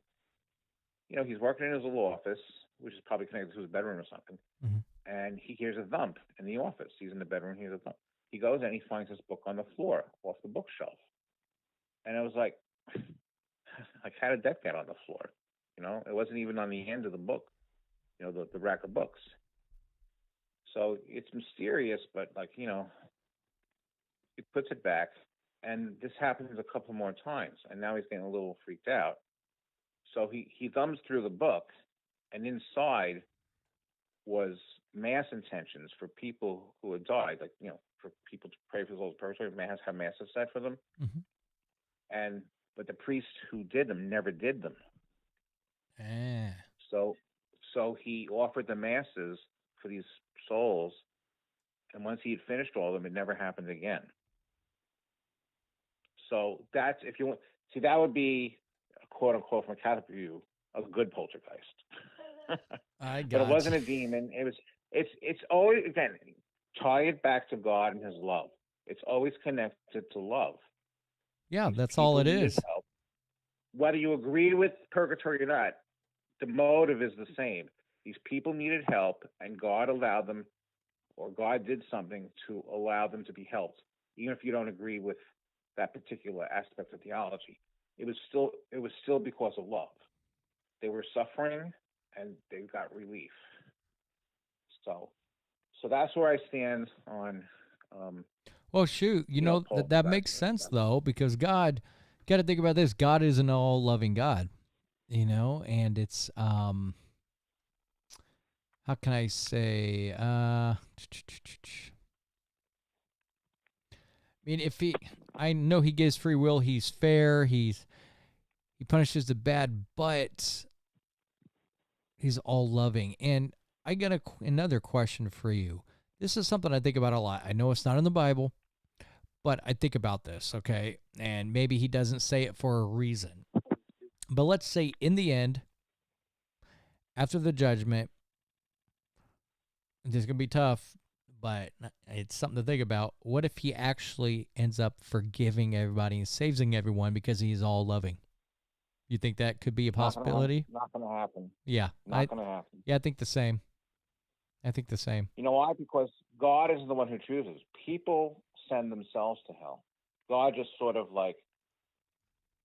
he's working in his little office, which is probably connected to his bedroom or something. Mm-hmm. And he hears a thump in the office. He's in the bedroom, he hears a thump. He goes and he finds his book on the floor, off the bookshelf. And I was like, how did that get on the floor? It wasn't even on the end of the book, the rack of books. So it's mysterious, but he puts it back. And this happens a couple more times. And now he's getting a little freaked out. So he thumbs through the book, and inside was mass intentions for people who had died, for people to pray for the souls of purgatory, have masses said for them. Mm-hmm. But the priest who did them never did them. So he offered the masses for these souls, and once he had finished all of them, it never happened again. So that's, if you want, see, that would be, quote unquote, from a Catholic view, a good poltergeist. I got But it wasn't a demon. It's always, again, tie it back to God and his love. It's always connected to love. Yeah, that's all it is. Help. Whether you agree with purgatory or not, the motive is the same. These people needed help, and God allowed them, or God did something to allow them to be helped, even if you don't agree with that particular aspect of theology. It was still because of love. They were suffering, and they got relief. So that's where I stand on. Well, shoot, that makes sense though, because God got to think about this. God is an all-loving God, and it's how can I say? I mean, I know he gives free will. He's fair. He punishes the bad, but he's all-loving. And I got another question for you. This is something I think about a lot. I know it's not in the Bible, but I think about this, okay? And maybe he doesn't say it for a reason. But let's say in the end, after the judgment, this is going to be tough, but it's something to think about. What if he actually ends up forgiving everybody and saving everyone because he's all loving? You think that could be a possibility? Not going to happen. Yeah. Not going to happen. Yeah, I think the same. You know why? Because God is the one who chooses. People send themselves to hell. God just sort of like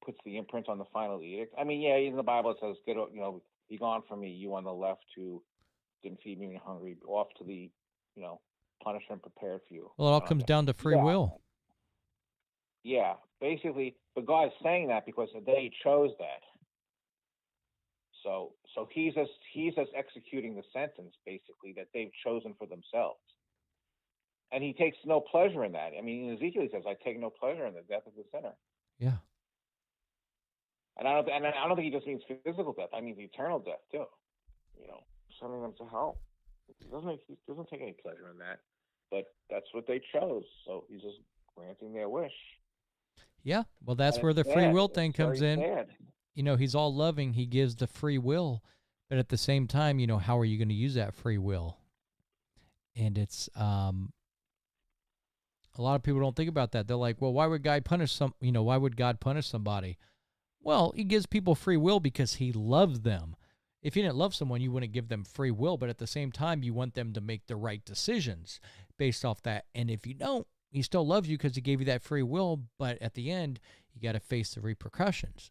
puts the imprint on the final edict. I mean, yeah, in the Bible it says, be gone from me, you on the left who didn't feed me when you're hungry, off to the, punishment prepared for you. Well, it all comes down to free will. Yeah, basically, but God's saying that because they chose that. So he's just executing the sentence, basically, that they've chosen for themselves. And he takes no pleasure in that. I mean, Ezekiel says, I take no pleasure in the death of the sinner. Yeah. And I don't think he just means physical death. I mean eternal death too. Sending them to hell. He doesn't take any pleasure in that. But that's what they chose. So he's just granting their wish. Yeah. Well, that's where the free will thing comes in. Sad. He's all loving. He gives the free will. But at the same time, how are you going to use that free will? And it's a lot of people don't think about that. They're like, well, why would God punish somebody? Well, he gives people free will because he loves them. If you didn't love someone, you wouldn't give them free will, but at the same time, you want them to make the right decisions based off that. And if you don't, he still loves you because he gave you that free will, but at the end, you got to face the repercussions.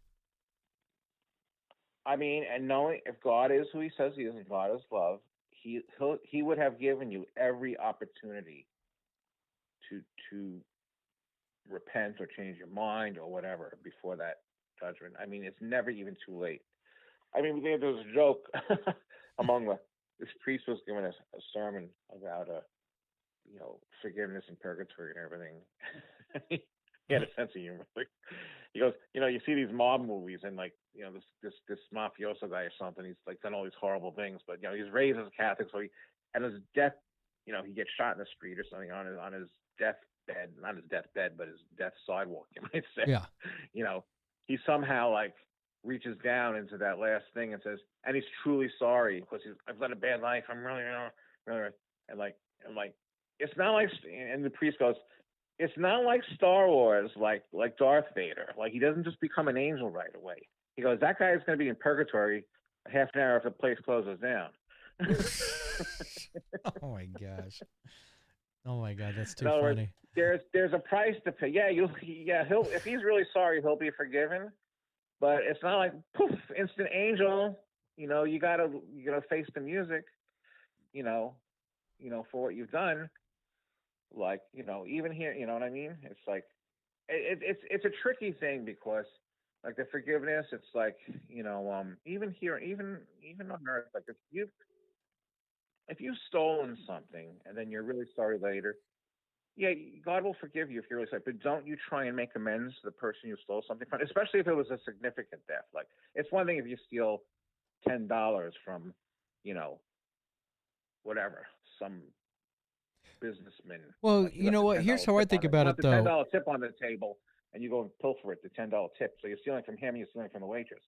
I mean, and knowing if God is who he says he is, and God is love, he would have given you every opportunity to repent or change your mind or whatever before that judgment. I mean, it's never even too late. I mean, there was a joke this priest was giving us a sermon about forgiveness and purgatory and everything. He had a sense of humor. He goes, you see these mob movies and this mafioso guy or something. He's like done all these horrible things, but he's raised as a Catholic, so at his death, he gets shot in the street or something on his deathbed, not his deathbed, but his death sidewalk, you might say. Yeah. He somehow reaches down into that last thing and says, and he's truly sorry because I've led a bad life. I'm really, really, and like, it's not like, and the priest goes, it's not like Star Wars, like Darth Vader. Like, he doesn't just become an angel right away. He goes, that guy is going to be in purgatory a half an hour if the place closes down. Oh my gosh. Oh my God, that's too funny. There's a price to pay. Yeah, he'll if he's really sorry, he'll be forgiven. But it's not like poof, instant angel. You gotta face the music. For what you've done. Like, even here, you know what I mean? It's like it's a tricky thing because like the forgiveness, it's like, even here, even on earth, like if you've stolen something and then you're really sorry later, yeah, God will forgive you if you're really sorry, but don't you try and make amends to the person you stole something from, especially if it was a significant theft. Like, it's one thing if you steal $10 from, whatever, some businessman. Well, you know what? Here's how I think about it, though. $10 tip on the table, and you go and pilfer it, the $10 tip. So you're stealing from him, you're stealing from the waitress.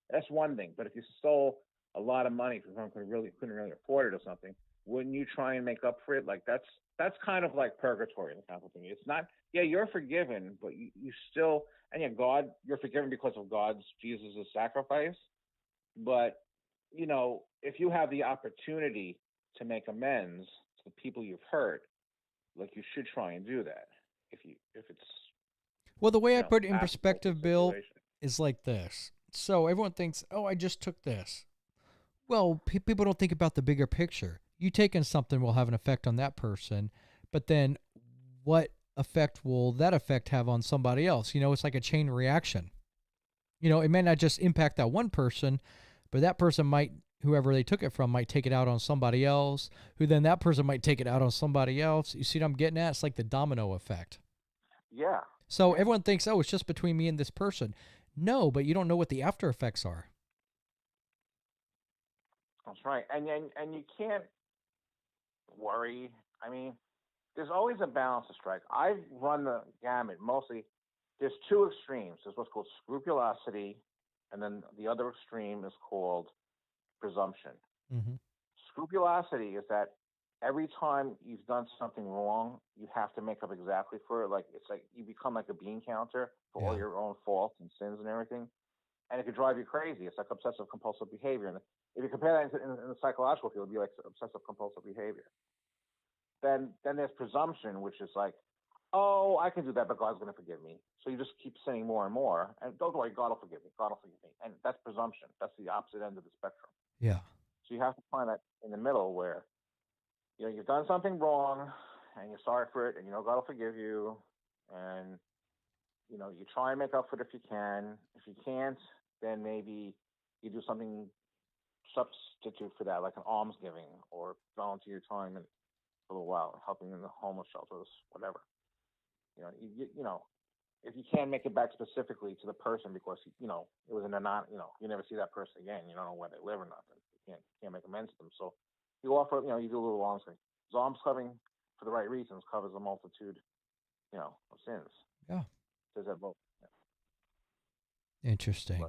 That's one thing. But if you stole a lot of money from someone who couldn't really afford it or something, wouldn't you try and make up for it? Like, that's kind of like purgatory in the Catholic thing. It's not, yeah, you're forgiven, but you still, and yeah, God, you're forgiven because of Jesus' sacrifice. But, if you have the opportunity to make amends to the people you've hurt, like, you should try and do that. If it's, well, the way I put it in perspective, Bill, is like this. So everyone thinks, oh, I just took this. Well, people don't think about the bigger picture. You taking something will have an effect on that person, but then what effect will that effect have on somebody else? It's like a chain reaction. You know, it may not just impact that one person, but that person might, whoever they took it from, might take it out on somebody else, who then that person might take it out on somebody else. You see what I'm getting at? It's like the domino effect. Yeah. So everyone thinks, oh, it's just between me and this person. No, but you don't know what the after effects are. That's right. And you can't worry. I mean, there's always a balance to strike. I've run the gamut. Mostly, there's two extremes. There's what's called scrupulosity, and then the other extreme is called presumption. Mm-hmm. Scrupulosity is that every time you've done something wrong, you have to make up exactly for it. Like it's like you become like a bean counter for all your own faults and sins and everything, and it could drive you crazy. It's like obsessive compulsive behavior. And if you compare that in the psychological field, it'd be like obsessive compulsive behavior. Then there's presumption, which is like, oh, I can do that, but God's going to forgive me. So you just keep sinning more and more, and don't worry, God will forgive me. God will forgive me, and that's presumption. That's the opposite end of the spectrum. Yeah. So you have to find that in the middle where, you know, you've done something wrong, and you're sorry for it, and you know God will forgive you, and you know you try and make up for it if you can. If you can't, then maybe you do something substitute for that, like an almsgiving or volunteer time and for a little while, helping in the homeless shelters, whatever. You know, you know, if you can't make it back specifically to the person because you know it was you never see that person again. You don't know where they live or nothing. You can't make amends to them. So you offer, you know, you do a little almsgiving. So almsgiving for the right reasons covers a multitude, you know, of sins. Yeah. Does that both? Yeah. Interesting.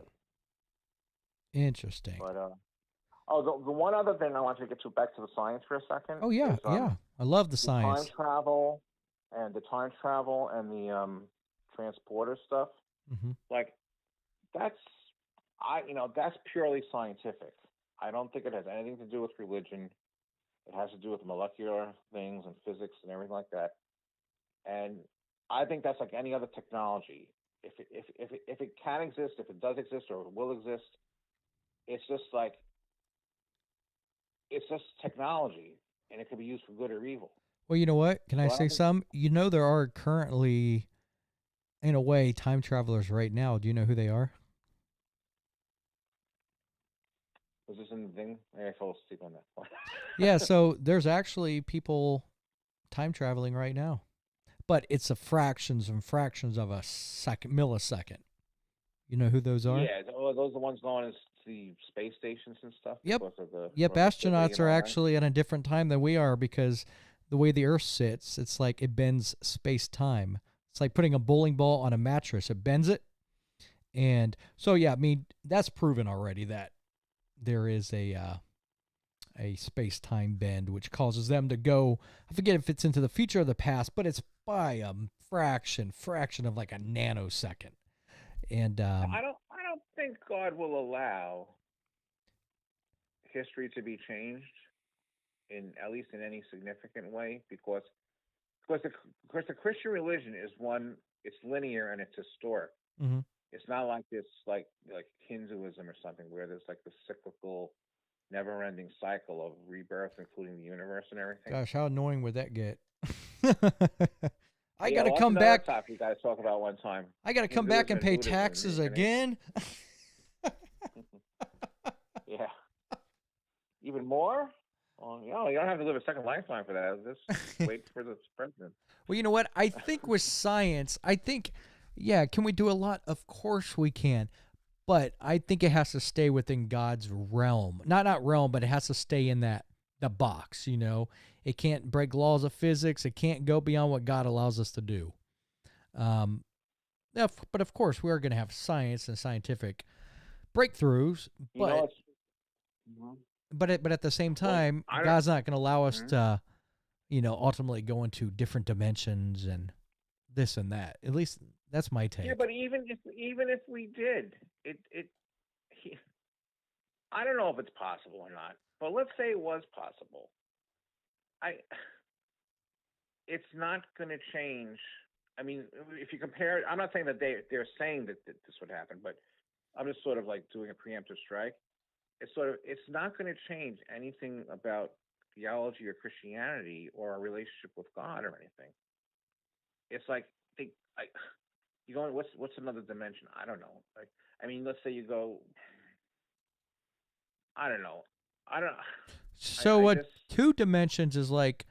Interesting. But the one other thing I want you to get to back to the science for a second. Oh yeah, is, I love the science. Time travel and the transporter stuff. Mm-hmm. Like that's purely scientific. I don't think it has anything to do with religion. It has to do with molecular things and physics and everything like that. And I think that's like any other technology. If it can exist, if it does exist or it will exist, it's just technology, and it can be used for good or evil. Well, you know what? Can I say some? You know, there are currently, in a way, time travelers right now. Do you know who they are? Was this in the thing? I fell asleep on that one. Yeah, so there's actually people time traveling right now. But it's a fractions and fractions of a millisecond. You know who those are? Yeah, those are the ones going to the space stations and stuff. Yep. Yep, astronauts are actually at a different time than we are because the way the Earth sits, it's like it bends space-time. It's like putting a bowling ball on a mattress. It bends it. And so, yeah, I mean, that's proven already that there is a space-time bend, which causes them to go, I forget if it's into the future or the past, but it's by a fraction of like a nanosecond. And I don't think God will allow history to be changed at least in any significant way, because the Christian religion is one. It's linear and it's historic. Mm-hmm. It's not like this like Hinduism or something where there's like the cyclical, never-ending cycle of rebirth, including the universe and everything. Gosh, how annoying would that get? I got to come back. Topic you got to talk about one time. I got to come back and pay taxes again. Yeah. Even more? Well, you don't have to live a second lifetime for that. Just wait for the president. Well, you know what? I think with science, can we do a lot? Of course we can. But I think it has to stay within God's realm. Not realm, but it has to stay in the box, you know. It can't break laws of physics. It can't go beyond what God allows us to do. But of course, we're going to have science and scientific breakthroughs. But at the same time, God's not going to allow us to, you know, ultimately go into different dimensions and this and that. At least that's my take. Yeah, but even if we did, I don't know if it's possible or not. But let's say it was possible. It's not going to change. I mean, if you compare it, I'm not saying that they're saying that this would happen, but I'm just sort of like doing a preemptive strike. It's not going to change anything about theology or Christianity or our relationship with God or anything. It's like You going? What's another dimension? I don't know. Like, I mean, let's say you go. I don't know. I don't. So I what just 2 dimensions is like?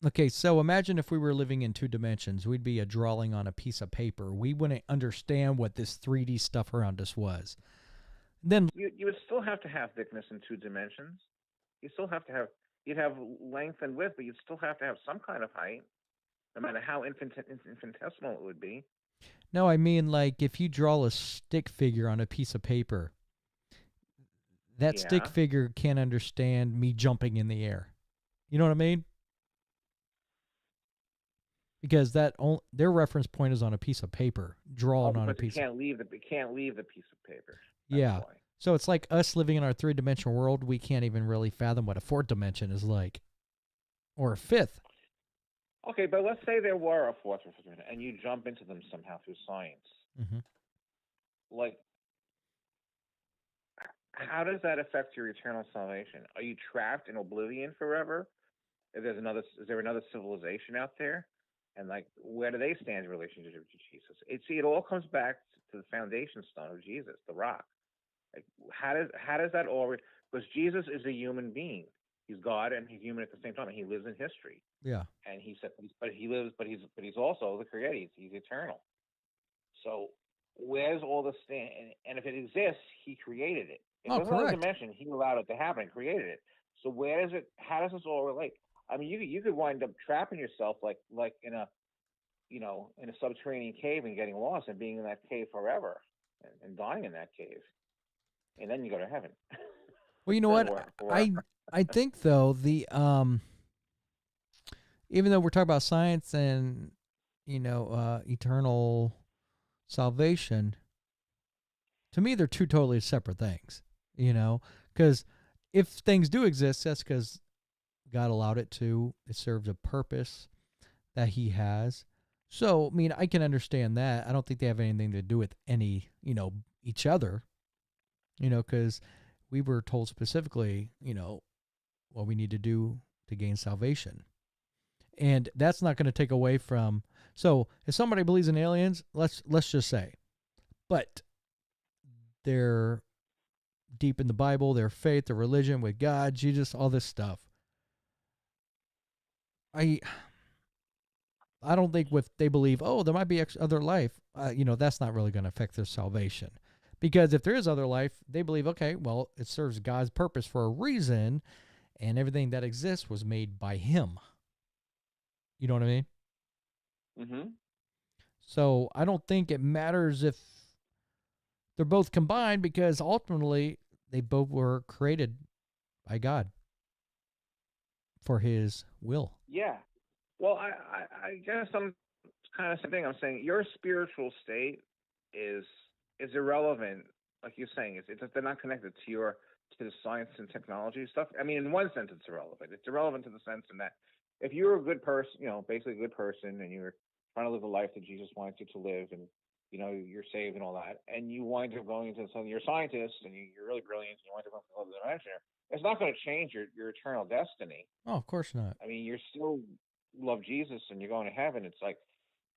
Okay, so imagine if we were living in 2 dimensions, we'd be a drawing on a piece of paper. We wouldn't understand what this 3D stuff around us was. Then you would still have to have thickness in 2 dimensions. You still have to have. You'd have length and width, but you'd still have to have some kind of height, no matter how infinitesimal it would be. no, I mean like if you draw a stick figure on a piece of paper, that stick Yeah. figure can't understand me jumping in the air. You know what I mean? Because their reference point is on a piece of paper, drawn on a Because piece. it can't leave the piece of paper. That's Yeah. why. So it's like us living in our 3-dimensional world. We can't even really fathom what a 4th dimension is like, or a 5th. Okay, but let's say there were a fourth or fifth dimension, and you jump into them somehow through science. Mm-hmm. Like, how does that affect your eternal salvation? Are you trapped in oblivion forever? Is there another civilization out there? And like, where do they stand in relationship to Jesus? It all comes back to the foundation stone of Jesus, the rock. Like, how does that all? Because Jesus is a human being. He's God and he's human at the same time, and he lives in history. Yeah. And he said, but he's also the creator. He's eternal. So where's all this thing? And if it exists, he created it. If there's another Correct. dimension, he allowed it to happen and created it. So where does it? How does this all relate? I mean, you could wind up trapping yourself like in a in a subterranean cave and getting lost and being in that cave forever and dying in that cave, and then you go to heaven. Well, you know what? I think though even though we're talking about science and eternal salvation, to me they're 2 totally separate things. Because if things do exist, that's because God allowed it to. It serves a purpose that He has. So, I mean, I can understand that. I don't think they have anything to do with each other. Because we were told specifically, what we need to do to gain salvation. And that's not going to take away from. So if somebody believes in aliens, let's just say, but they're deep in the Bible, their faith, their religion with God, Jesus, all this stuff. I don't think if they believe, there might be other life, that's not really going to affect their salvation. Because if there is other life, they believe, okay, well, it serves God's purpose for a reason, and everything that exists was made by Him. You know what I mean? Mm-hmm. So I don't think it matters if they're both combined, because ultimately they both were created by God for His will. Yeah. Well, I guess I'm kind of saying, I'm saying your spiritual state is irrelevant, like you're saying. They're not connected to the science and technology stuff. I mean, in one sense, it's irrelevant. It's irrelevant to the sense in that if you're a good person, basically a good person, and you're trying to live the life that Jesus wants you to live, and you're saved and all that, and you wind up going into something, you're a scientist and you're really brilliant, and you wind up going to another dimension, it's not going to change your eternal destiny. Oh, of course not. I mean, you're still love Jesus and you're going to heaven. It's like,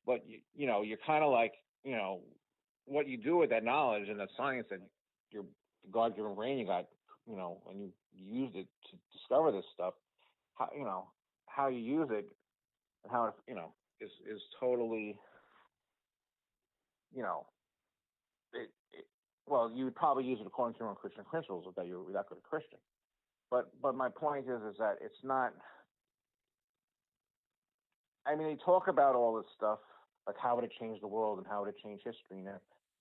but you're kind of like, what you do with that knowledge and that science that your God-given brain you got, and you used it to discover this stuff, how you use it and how it, is totally, well, you would probably use it according to your own Christian principles that you're that good a Christian. But my point is that it's not. I mean, they talk about all this stuff, like how would it change the world and how would it change history,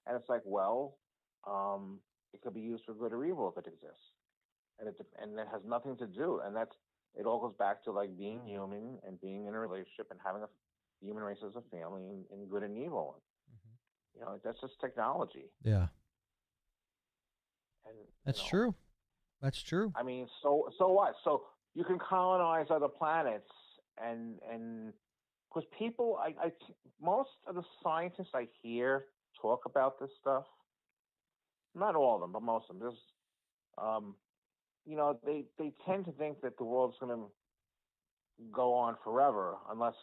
and it's like, well, it could be used for good or evil if it exists, and it has nothing to do, and it all goes back to like being human and being in a relationship and having a human race as a family in good and evil. Mm-hmm. That's just technology. Yeah, and that's true. That's true. I mean, so what? So you can colonize other planets and because people, most of the scientists I hear talk about this stuff, not all of them, but most of them, they tend to think that the world's going to go on forever unless,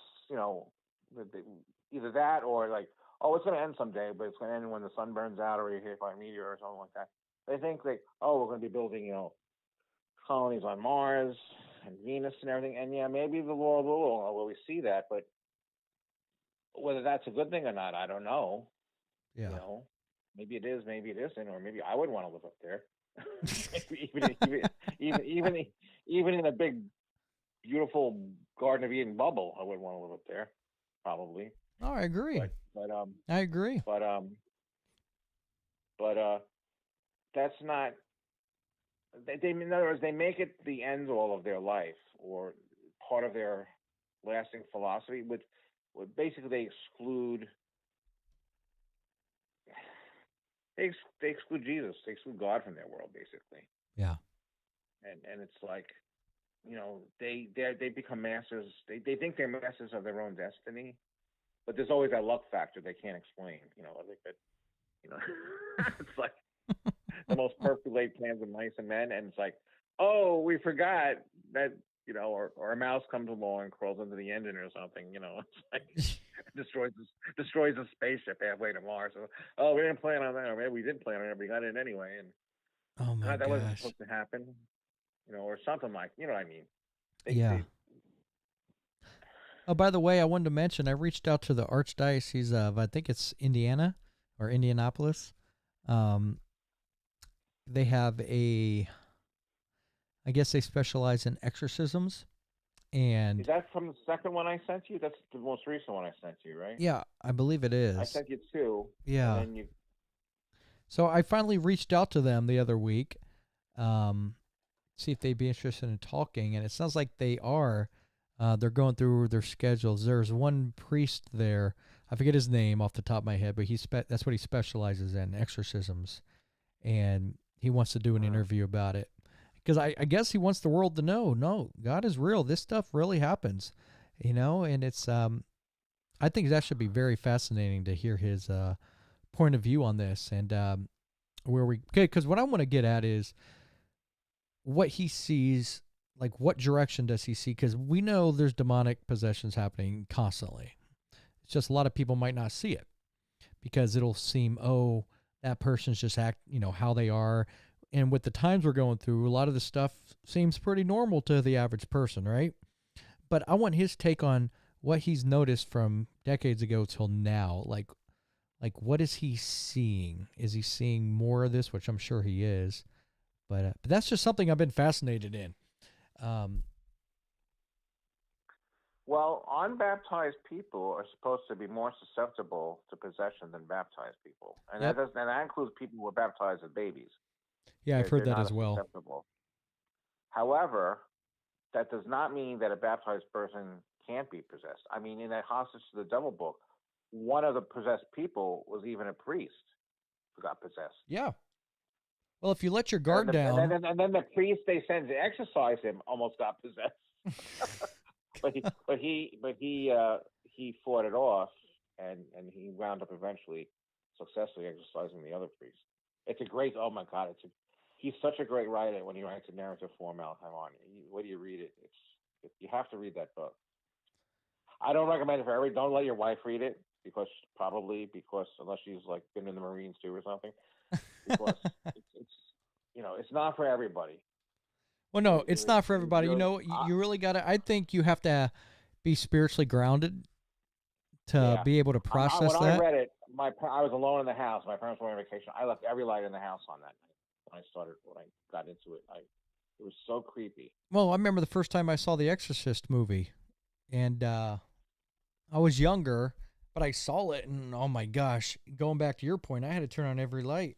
either that or like, oh, it's going to end someday, but it's going to end when the sun burns out or you hit by a meteor or something like that. They think like, oh, we're going to be building, colonies on Mars and Venus and everything. And yeah, maybe the world will we see that, but whether that's a good thing or not, I don't know. Yeah. Maybe it is, maybe it isn't, or maybe I wouldn't want to live up there. even in a big, beautiful Garden of Eden bubble, I wouldn't want to live up there. Probably. Oh, I agree. But I agree. But that's not. They in other words, they make it the end all of their life or part of their lasting philosophy. With basically they exclude. They exclude Jesus. They exclude God from their world, basically. Yeah. And it's like, they become masters. They think they're masters of their own destiny, but there's always that luck factor they can't explain. I think that, it's like the most perfectly laid plans of mice and men, and it's like, oh, we forgot that, or a mouse comes along and crawls into the engine or something. It's like destroys the spaceship halfway to Mars. So, oh, we didn't plan on that, or maybe we did plan on it, but we got it anyway, and oh my that gosh, wasn't supposed to happen, or something like, what I mean? Yeah. Oh, by the way, I wanted to mention I reached out to the Archdiocese of, I think it's Indiana or Indianapolis. They have I guess they specialize in exorcisms. And is that from the second one I sent you? That's the most recent one I sent you, right? yeah, I believe it is. I sent you two. Yeah. And then So I finally reached out to them the other week, see if they'd be interested in talking, and it sounds like they are. They're going through their schedules. There's one priest there. I forget his name off the top of my head, but that's what he specializes in, exorcisms, and he wants to do an interview about it. Because I guess he wants the world to know, no, God is real. This stuff really happens, and it's, I think that should be very fascinating to hear his point of view on this. And because what I want to get at is what he sees, like what direction does he see? Because we know there's demonic possessions happening constantly. It's just a lot of people might not see it because it'll seem, oh, that person's just how they are. And with the times we're going through, a lot of the stuff seems pretty normal to the average person, right? But I want his take on what he's noticed from decades ago till now. Like what is he seeing? Is he seeing more of this, which I'm sure he is? But that's just something I've been fascinated in. Well, unbaptized people are supposed to be more susceptible to possession than baptized people, and Yep. that includes people who were baptized as babies. Yeah, I've heard that as well. Susceptible. However, that does not mean that a baptized person can't be possessed. I mean, in that Hostage to the Devil book, one of the possessed people was even a priest who got possessed. Yeah. Well, if you let your guard down, and then the priest they sent to exorcise him almost got possessed. but he fought it off, and he wound up eventually successfully exorcising the other priest. It's a great. Oh my God! He's such a great writer when he writes a narrative form. When you read it, you have to read that book. I don't recommend it for everybody. Don't let your wife read it because unless she's like been in the Marines too or something, because it's not for everybody. Well, no, it's not for everybody. You really got to. I think you have to be spiritually grounded to be able to process that. When I read it, I was alone in the house. My parents were on vacation. I left every light in the house on that night. When I got into it, it was so creepy. Well, I remember the first time I saw the Exorcist movie, and I was younger, but I saw it, and oh my gosh, going back to your point, I had to turn on every light.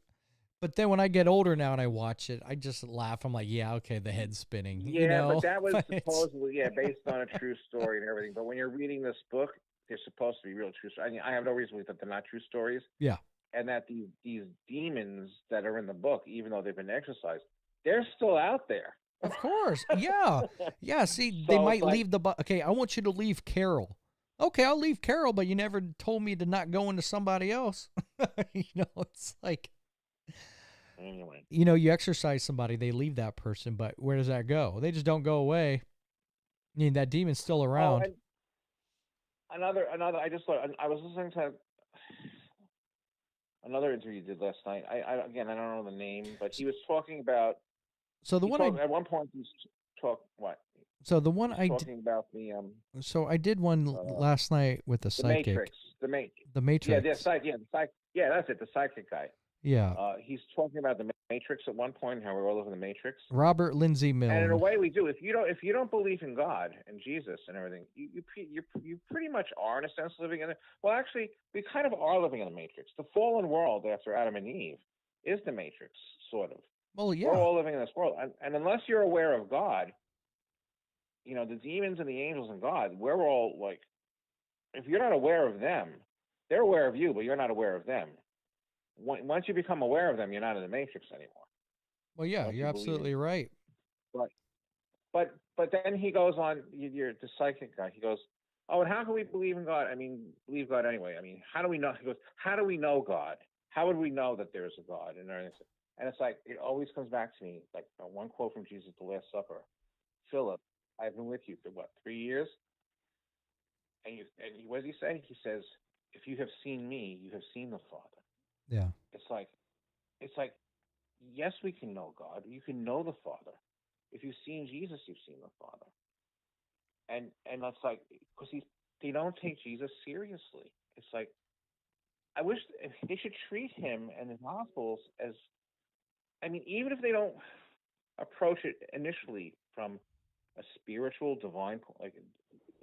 But then when I get older now and I watch it, I just laugh. I'm like, yeah, okay, the head's spinning. Yeah, but that was supposedly based on a true story and everything. But when you're reading this book, they're supposed to be real true stories. I have no reason to believe that they're not true stories. Yeah. And that these demons that are in the book, even though they've been exorcised, they're still out there. Of course. Yeah. Yeah. See, they might leave okay, I want you to leave Carol. Okay, I'll leave Carol, but you never told me to not go into somebody else. It's like, anyway. You exorcise somebody, they leave that person, but where does that go? They just don't go away. I mean, that demon's still around. Another. I just thought I was listening to another interview you did last night. Again, I don't know the name, but he was talking about. So the one at one point he talked what? So the one I talking about the So I did one last night with the psychic. Matrix. The Matrix. Yeah, the psychic. Yeah, that's it. The psychic guy. Yeah. He's talking about the Matrix at one point. How we're all living in the Matrix. Robert Lindsay Milne. And in a way, we do. If you don't believe in God and Jesus and everything, you pretty much are in a sense living in it. Well, actually, we kind of are living in the Matrix. The fallen world after Adam and Eve is the Matrix, sort of. Well, yeah. We're all living in this world, and unless you're aware of God, the demons and the angels and God, we're all like, if you're not aware of them, they're aware of you, but you're not aware of them. Once you become aware of them, you're not in the Matrix anymore. Well, yeah, you're absolutely right. But then he goes on. You're the psychic guy. He goes, oh, and how can we believe in God? I mean, believe God anyway. I mean, how do we know? He goes, how do we know God? How would we know that there's a God? And it's like, it always comes back to me, like one quote from Jesus at the Last Supper. Philip, I've been with you for 3 years? And what does he say? He says, if you have seen me, you have seen the Father. Yeah. It's like, yes, we can know God. You can know the Father. If you've seen Jesus, you've seen the Father. And that's like, because they don't take Jesus seriously. It's like, I wish they should treat him and the Gospels as, I mean, even if they don't approach it initially from a spiritual, divine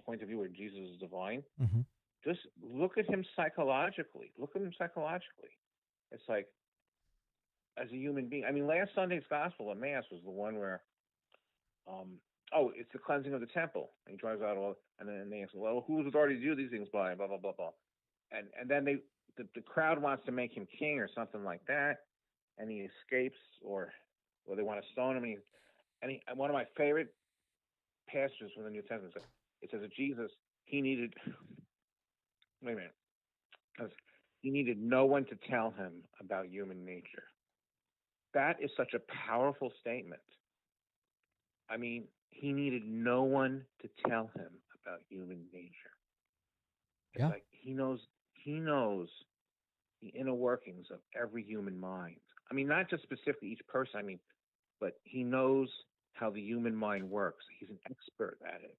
point of view where Jesus is divine, just look at him psychologically. It's like, as a human being. I mean, last Sunday's Gospel at Mass was the one where, it's the cleansing of the temple. And he drives out and then they ask, well, who's authority to do these things by? Blah, blah, blah, blah. And then the crowd wants to make him king or something like that. And he escapes, or they want to stone him. And one of my favorite passages from the New Testament, it says that Jesus, he needed no one to tell him about human nature. That is such a powerful statement. I mean, he needed no one to tell him about human nature. It's like he knows the inner workings of every human mind. I mean, not just specifically each person, but he knows how the human mind works. He's an expert at it.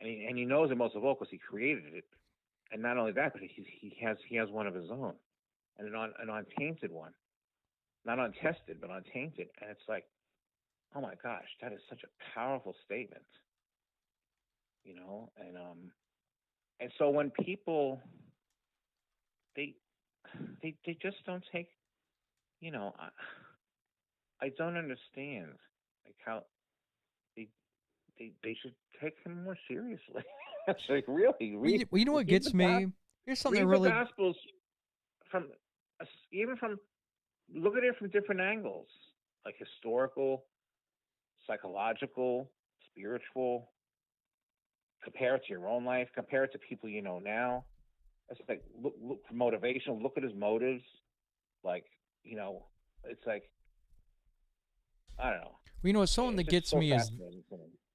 And he knows it most of all because he created it. And not only that, but he has one of his own, and an untainted one. Not untested, but untainted. And it's like, oh my gosh, that is such a powerful statement. And so when people they just don't take, I don't understand how they should take him more seriously. It's like, really. Well, you know what gets me? Here's something really. Read the Gospels look at it from different angles, like historical, psychological, spiritual. Compare it to your own life. Compare it to people you know now. It's like, look for motivation. Look at his motives. It's like, I don't know. Well, you know what? Something that gets me is,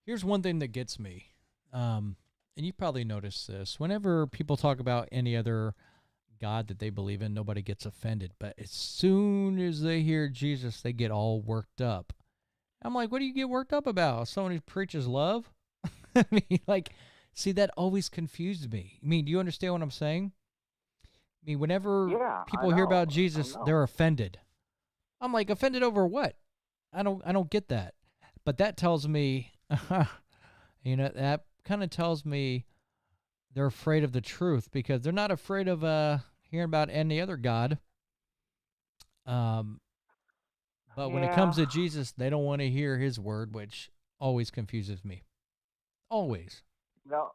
here's one thing that gets me. And you probably noticed this. Whenever people talk about any other God that they believe in, nobody gets offended. But as soon as they hear Jesus, they get all worked up. I'm like, what do you get worked up about? Someone who preaches love? I mean, see, that always confused me. I mean, do you understand what I'm saying? I mean, whenever people hear about Jesus, they're offended. I'm like, offended over what? I don't get that. But that tells me, that kind of tells me they're afraid of the truth, because they're not afraid of hearing about any other God. But when it comes to Jesus, they don't want to hear his word, which always confuses me. Always. No,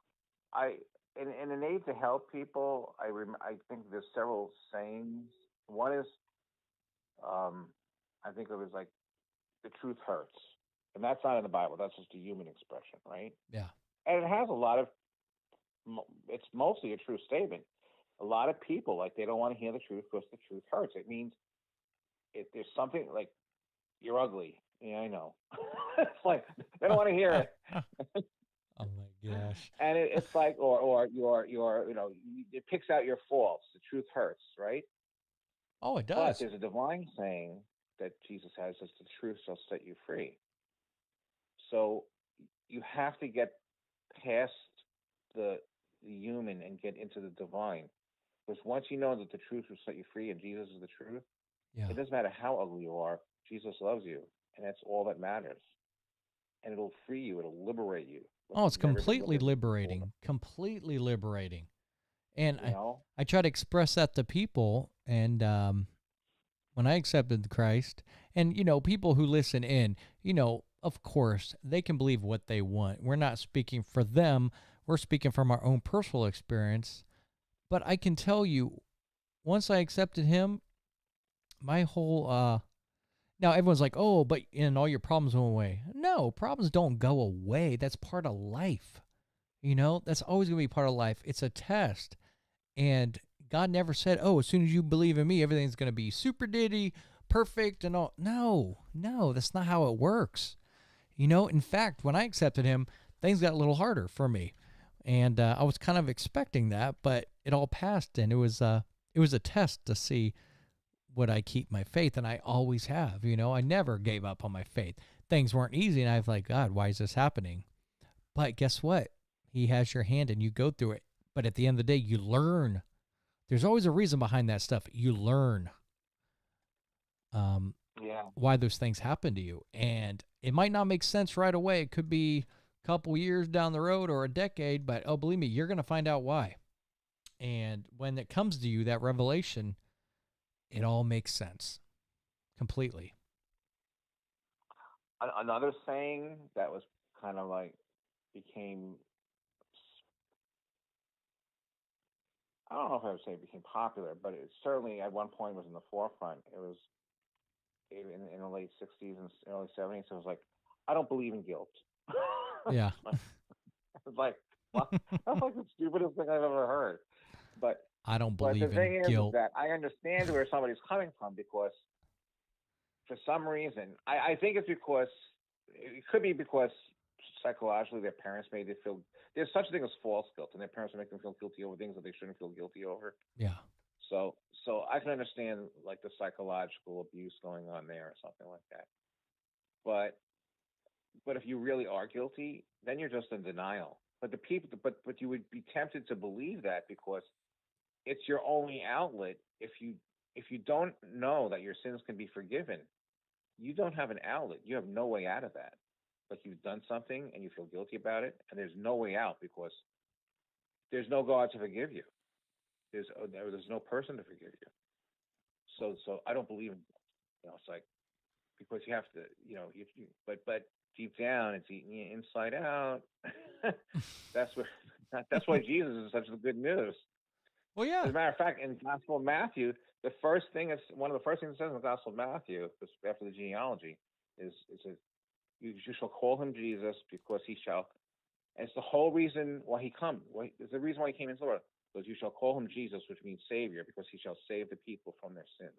in an aid to help people, I think there's several sayings. One is, I think it was like, the truth hurts. And that's not in the Bible. That's just a human expression, right? Yeah. And it has it's mostly a true statement. A lot of people, they don't want to hear the truth because the truth hurts. It means if there's something like, you're ugly. Yeah, I know. It's like, they don't want to hear it. Oh my gosh. And it's like, or it picks out your faults. The truth hurts, right? Oh, it But does. there's a divine saying that Jesus has is the truth shall set you free. So you have to get past the human and get into the divine. Because once you know that the truth will set you free and Jesus is the truth, Yeah. it doesn't matter how ugly you are, Jesus loves you. And that's all that matters. And it'll free you, it'll liberate you. Oh, it's You've never been completely liberated before, liberating. Completely liberating. And you know? I try to express that to people. And when I accepted Christ, and, people who listen in, of course, they can believe what they want. We're not speaking for them. We're speaking from our own personal experience. But I can tell you, once I accepted him, my whole, now everyone's like, oh, but and all your problems went away. No, problems don't go away. That's part of life. That's always going to be part of life. It's a test. And God never said, oh, as soon as you believe in me, everything's going to be super ditty, perfect, and all. No, that's not how it works. In fact, when I accepted him, things got a little harder for me. And I was kind of expecting that, but it all passed. And it was a test to see would I keep my faith. And I always have. I never gave up on my faith. Things weren't easy. And I was like, God, why is this happening? But guess what? He has your hand and you go through it. But at the end of the day, you learn. There's always a reason behind that stuff. You learn why those things happen to you. And it might not make sense right away. It could be a couple years down the road or a decade, but believe me, you're going to find out why. And when it comes to you, that revelation, it all makes sense completely. Another saying that was kind of like became, I don't know if I would say it became popular, but it certainly at one point was in the forefront. It was in the late 60s and early 70s. It was like, I don't believe in guilt. Yeah. It's like, what? That's like the stupidest thing I've ever heard. But I don't believe in the thing guilt. is that I understand where somebody's coming from, because for some reason, I think it's because, it could be because psychologically their parents made them feel, there's such a thing as false guilt, and their parents make them feel guilty over things that they shouldn't feel guilty over. Yeah. So I can understand like the psychological abuse going on there or something like that. But if you really are guilty, then you're just in denial. But but you would be tempted to believe that because it's your only outlet. If you don't know that your sins can be forgiven, you don't have an outlet. You have no way out of that. Like you've done something and you feel guilty about it, and there's no way out because there's no God to forgive you. There's no person to forgive you. So I don't believe in, it's like, because you have to, but deep down it's eating you inside out. That's why Jesus is such the good news. Well, yeah. As a matter of fact, in the Gospel of Matthew, one of the first things it says in the Gospel of Matthew, after the genealogy, is you shall call him Jesus because he shall. And it's the whole reason why he come. It's the reason why he came into the world. Because you shall call him Jesus, which means Savior, because he shall save the people from their sins.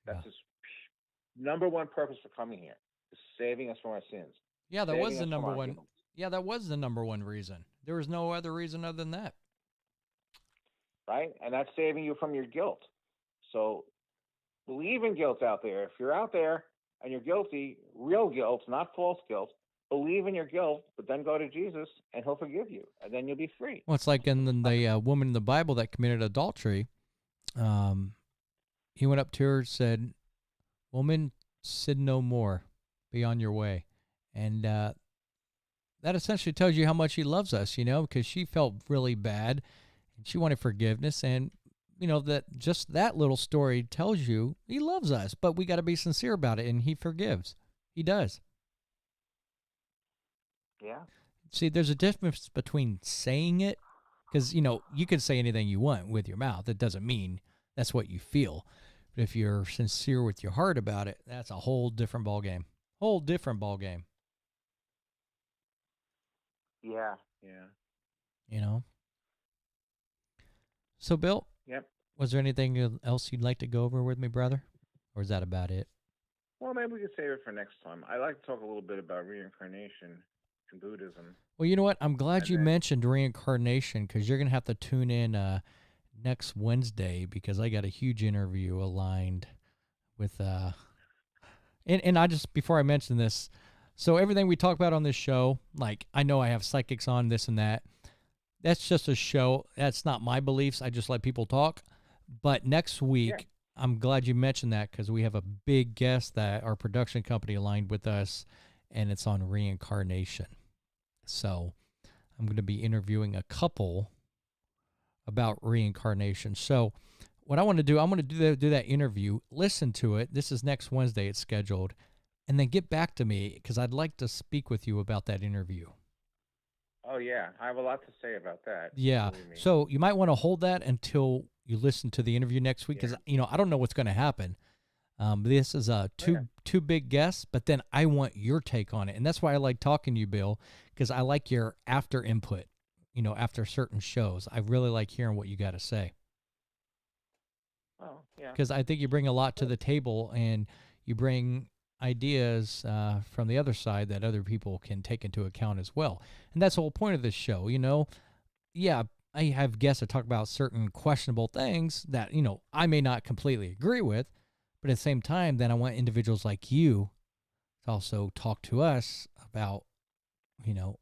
That's his number one purpose for coming here, is saving us from our sins. Yeah, that was the number one. Yeah, that was the number one reason. There was no other reason other than that. Right? And that's saving you from your guilt. So believe in guilt out there. If you're out there and you're guilty, real guilt, not false guilt, believe in your guilt, but then go to Jesus and he'll forgive you, and then you'll be free. Well, it's like in the woman in the Bible that committed adultery. He went up to her and said, "Woman, sin no more. Be on your way." And that essentially tells you how much he loves us, because she felt really bad and she wanted forgiveness. And, that little story tells you he loves us, but we got to be sincere about it, and he forgives. He does. Yeah. See, there's a difference between saying it, because, you can say anything you want with your mouth. It doesn't mean that's what you feel. But if you're sincere with your heart about it, that's a whole different ballgame. Whole different ballgame. Yeah. So, Bill, Yep. Was there anything else you'd like to go over with me, brother? Or is that about it? Well, maybe we could save it for next time. I'd like to talk a little bit about reincarnation in Buddhism. Well, you know what? I'm glad you mentioned reincarnation, because you're going to have to tune in next Wednesday because I got a huge interview aligned with and I just, before I mention this, so everything we talk about on this show, like I know I have psychics on this and that. That's just a show. That's not my beliefs. I just let people talk. But next week, I'm glad you mentioned that because we have a big guest that our production company aligned with us, and it's on reincarnation. So I'm going to be interviewing a couple about reincarnation. So what I want to do, I'm going to do that interview, listen to it. This is next Wednesday. It's scheduled. And then get back to me because I'd like to speak with you about that interview. Oh, yeah. I have a lot to say about that. Yeah. So you might want to hold that until you listen to the interview next week because, I don't know what's going to happen. This is two big guests, but then I want your take on it. And that's why I like talking to you, Bill, because I like your after input, after certain shows. I really like hearing what you got to say. Oh, yeah. Because I think you bring a lot to the table and you bring ideas from the other side that other people can take into account as well. And that's the whole point of this show, Yeah, I have guests that talk about certain questionable things that, I may not completely agree with, but at the same time, then I want individuals like you to also talk to us about,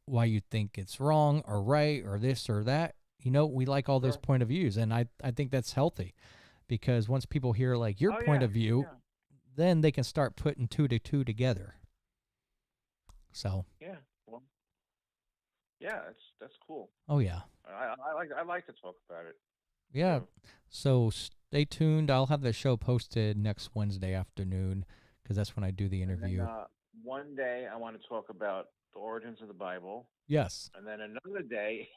why you think it's wrong or right or this or that. We like all those point of views, and I think that's healthy because once people hear like your point of view, then they can start putting two to two together. So that's cool. Oh yeah, I like to talk about it. Yeah, so stay tuned. I'll have the show posted next Wednesday afternoon because that's when I do the interview. And then, one day I want to talk about the origins of the Bible. Yes. And then another day.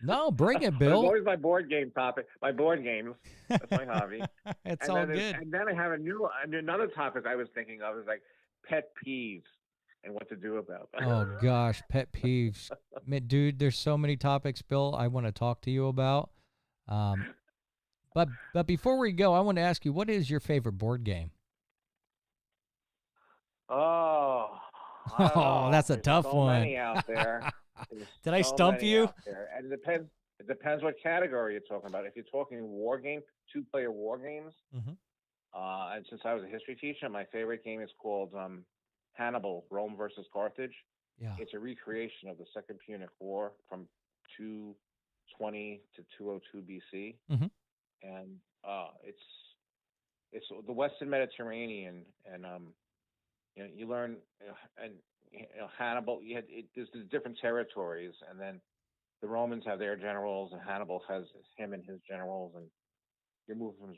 No, bring it, Bill. It's always my board game topic. My board games. That's my hobby. It's all good. And then I have another topic I was thinking of is like pet peeves and what to do about them. Oh gosh, pet peeves, dude. There's so many topics, Bill. I want to talk to you about. But before we go, I want to ask you, what is your favorite board game? Oh, that's a tough one. Many out there. Did I stump you? And it depends what category you're talking about. If you're talking war game, 2-player war games, and since I was a history teacher, my favorite game is called Hannibal: Rome versus Carthage. Yeah, it's a recreation of the Second Punic War from 220 to 202 BC, and it's the Western Mediterranean, and you learn and Hannibal. There's different territories, and then the Romans have their generals, and Hannibal has him and his generals, and you're moving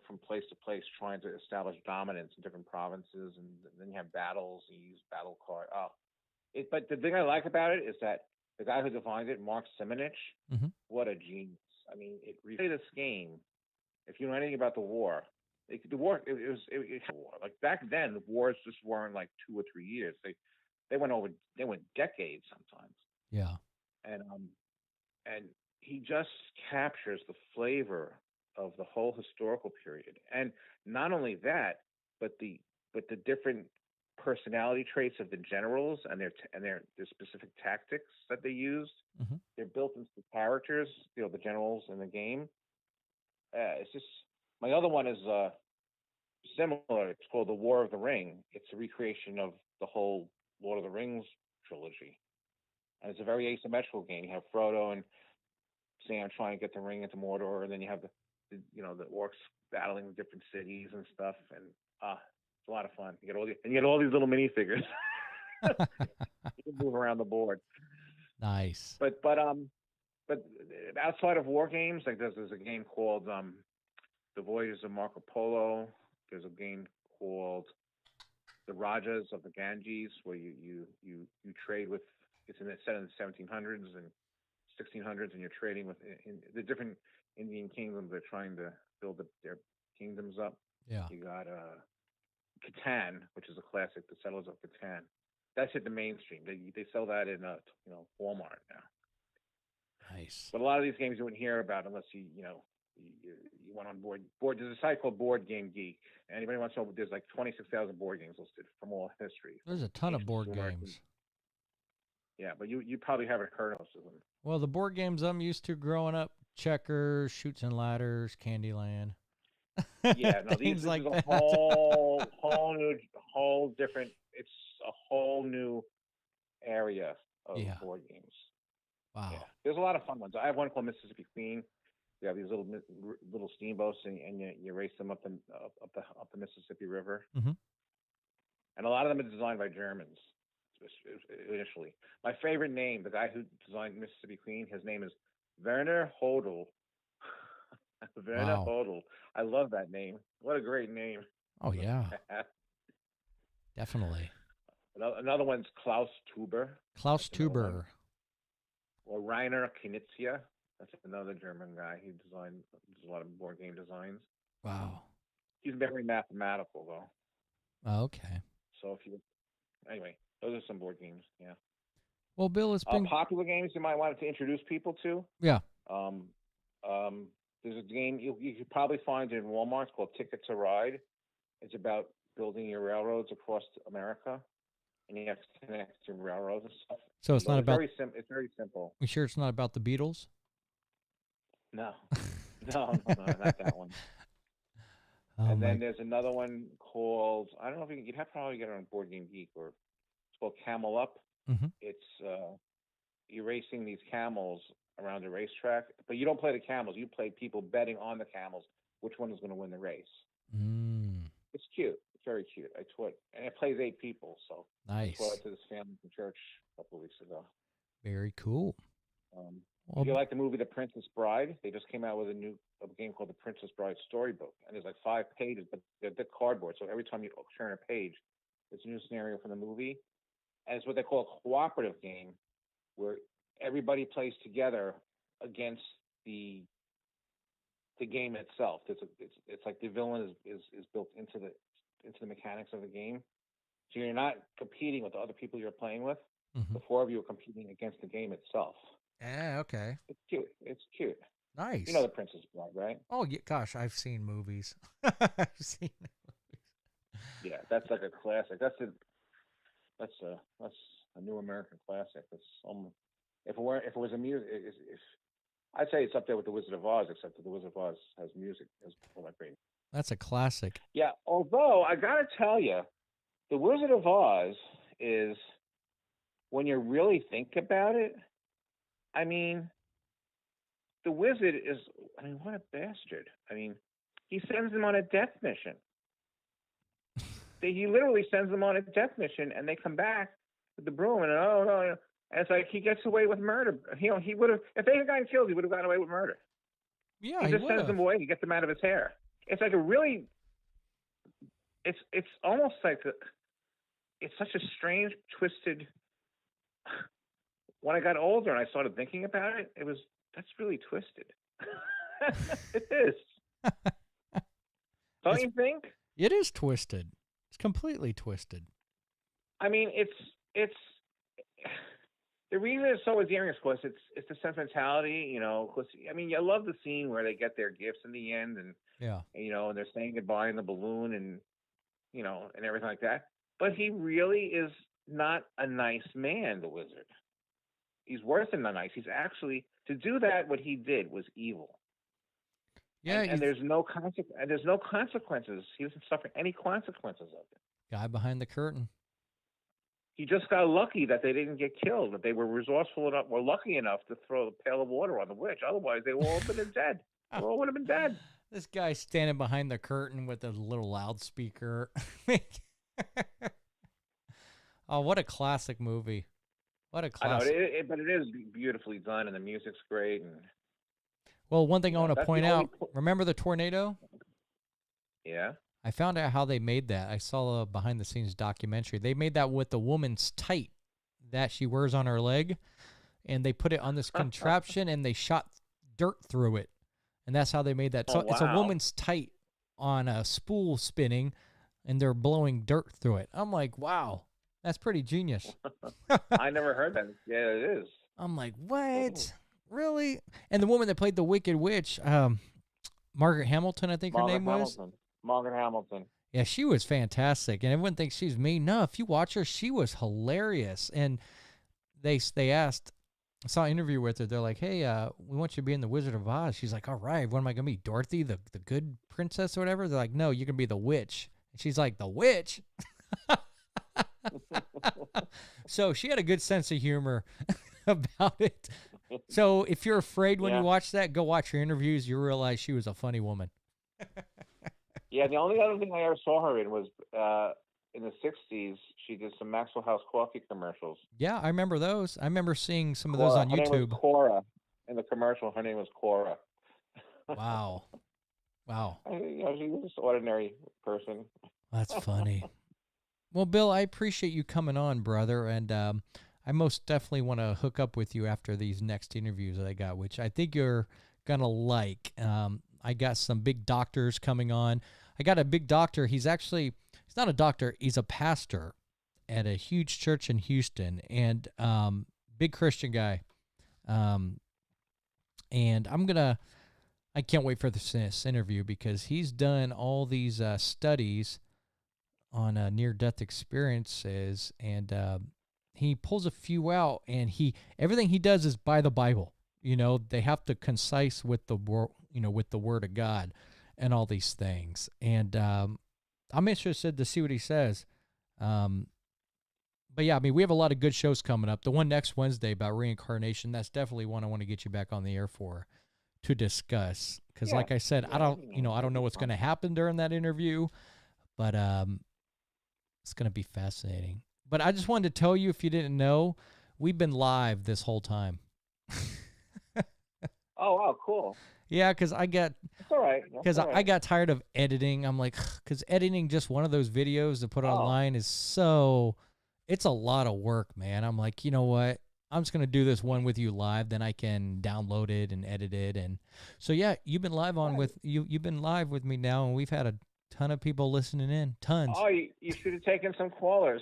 from place to place, trying to establish dominance in different provinces, and then you have battles. You use battle card. But the thing I like about it is that the guy who defined it, 𝗪𝗪𝗡, what a genius! I mean, play this game. If you know anything about the war, it was war. Like back then, the wars just weren't like 2 or 3 years. They went decades sometimes. Yeah. And he just captures the flavor of the whole historical period, and not only that, but the different personality traits of the generals and their specific tactics that they used. They're built into the characters, the generals in the game. It's just, my other one is similar. It's called The War of the Ring. It's a recreation of the whole Lord of the Rings trilogy, and it's a very asymmetrical game. You have Frodo and Sam trying to get the ring into Mordor, and then you have the orcs battling the different cities and stuff, and it's a lot of fun. You get all these little minifigures. You can move around the board. Nice. But outside of war games, like there's a game called The Voyages of Marco Polo. There's a game called The Rajas of the Ganges, where you trade with. It's set in the 1700s and 1600s, and you're trading with in the different Indian kingdoms. They're trying to build their kingdoms up. Yeah. You got Catan, which is a classic, The Settlers of Catan. That's hit the mainstream. They sell that in Walmart now. Nice. But a lot of these games you wouldn't hear about unless you went on board. There's a site called Board Game Geek. Anybody wants to know? There's like 26,000 board games listed from all history. There's a ton of board games. Yeah, but you probably haven't heard of most of them. Well, the board games I'm used to growing up, Checkers, Shoots and Ladders, Candyland. Yeah, no, Things this like is a that. whole different. It's a whole new area of Yeah. board games. Wow. Yeah, there's a lot of fun ones. I have one called Mississippi Queen. You have these little steamboats, and you race them up the Mississippi River. Mm-hmm. And a lot of them are designed by Germans initially. My favorite name, the guy who designed Mississippi Queen, his name is Werner Hodel. Werner Hodel. I love that name. What a great name. Oh, yeah. Definitely. Another one's Klaus Tuber. Klaus Tuber. Or Rainer Knizia. That's another German guy. He does a lot of board game designs. Wow. He's very mathematical, though. Oh, okay. So anyway, those are some board games. Yeah. Well, Bill, it's been popular games you might want to introduce people to. Yeah. There's a game you could probably find in Walmart. It's called Ticket to Ride. It's about building your railroads across America, and you have to connect to railroads and stuff. So it's not about. It's very simple. You sure it's not about the Beatles? No, no, not that one. And then there's another one called, I don't know if you'd have to probably get it on Board Game Geek, or it's called Camel Up. Mm-hmm. It's you're racing these camels around a racetrack, but you don't play the camels. You play people betting on the camels which one is going to win the race. It's cute. It's very cute. And it plays 8 people, so nice. I taught it to this family from church a couple of weeks ago. Very cool. If you like the movie The Princess Bride, they just came out with a game called The Princess Bride Storybook, and there's like 5 pages, but they're cardboard. So every time you turn a page, it's a new scenario from the movie, and it's what they call a cooperative game, where everybody plays together against the game itself. It's like the villain is built into the mechanics of the game. So you're not competing with the other people you're playing with. Mm-hmm. The 4 of you are competing against the game itself. Yeah, okay. It's cute. It's cute. Nice. You know The Princess Bride, right? Oh, yeah, gosh, I've seen movies. I've seen movies. Yeah, that's like a classic. That's a new American classic. It's if it was a music, I'd say it's up there with The Wizard of Oz, except that The Wizard of Oz has music as well. That great. That's a classic. Yeah, although I gotta tell you, The Wizard of Oz is, when you really think about it, I mean, the wizard is, what a bastard. He sends them on a death mission. He literally sends them on a death mission, and they come back with the broom, and and it's like he gets away with murder. He would have, if they had gotten killed, he would have gotten away with murder. Yeah, he just sends them away to get them out of his hair. It's like it's almost like it's such a strange, twisted. When I got older and I started thinking about it, that's really twisted. It is. Don't you think? It is twisted. It's completely twisted. It's the reason it's so endearing is because it's the sentimentality, because I love the scene where they get their gifts in the end, and and they're saying goodbye in the balloon, and and everything like that. But he really is not a nice man, the wizard. He's worse than not nice. He's actually, to do that, what he did was evil. Yeah, and there's no consequences. He doesn't suffer any consequences of it. Guy behind the curtain. He just got lucky that they didn't get killed. That they were resourceful enough, were lucky enough to throw a pail of water on the witch. Otherwise, they would all have been dead. They all would have been dead. This guy standing behind the curtain with a little loudspeaker. Oh, what a classic movie! What a classic! I know, but it is beautifully done, and the music's great. And well, one thing I want to point out: remember the tornado? Yeah. I found out how they made that. I saw a behind-the-scenes documentary. They made that with the woman's tight that she wears on her leg, and they put it on this contraption, and they shot dirt through it, and that's how they made that. So it's a woman's tight on a spool spinning, and they're blowing dirt through it. I'm like, wow. That's pretty genius. I never heard that. Yeah, it is. I'm like, what? Really? And the woman that played the Wicked Witch, Margaret Hamilton, I think her name was. Margaret Hamilton. Yeah, she was fantastic. And everyone thinks she's mean. No, if you watch her, she was hilarious. And they asked I saw an interview with her. They're like, hey, we want you to be in The Wizard of Oz. She's like, all right, what am I going to be? Dorothy, the good princess or whatever? They're like, no, you're going to be the witch. And she's like, the witch? So she had a good sense of humor about it. So if you're afraid when you watch that, go watch her interviews. You realize she was a funny woman. Yeah, the only other thing I ever saw her in was in the 60s, she did some Maxwell House coffee commercials. Yeah, I remember those. I remember seeing some of those on Her YouTube. name was Cora. In the commercial, her name was Cora. Wow. Wow. You know, she's just an ordinary person. That's funny. Well, Bill, I appreciate you coming on, brother, and I most definitely want to hook up with you after these next interviews that I got, which I think you're going to like. I got some big doctors coming on. I got a big doctor. He's not a doctor. He's a pastor at a huge church in Houston, and big Christian guy. And I can't wait for this interview because he's done all these studies on near-death experiences, and he pulls a few out, and everything he does is by the Bible. You know, they have to concise with the Word of God and all these things. And I'm interested to see what he says. But yeah, I mean, we have a lot of good shows coming up. The one next Wednesday about reincarnation, that's definitely one I want to get you back on the air for to discuss. Because like I said, I don't know what's going to happen during that interview, but it's going to be fascinating. But I just wanted to tell you, if you didn't know, we've been live this whole time. Oh, wow, cool. Yeah, because I got I got tired of editing. I'm like, because editing just one of those videos to put online is it's a lot of work, man. I'm like, you know what? I'm just gonna do this one with you live, then I can download it and edit it. And so yeah, you've been live you've been live with me now, and we've had a ton of people listening in. Tons. Oh, you should have taken some callers.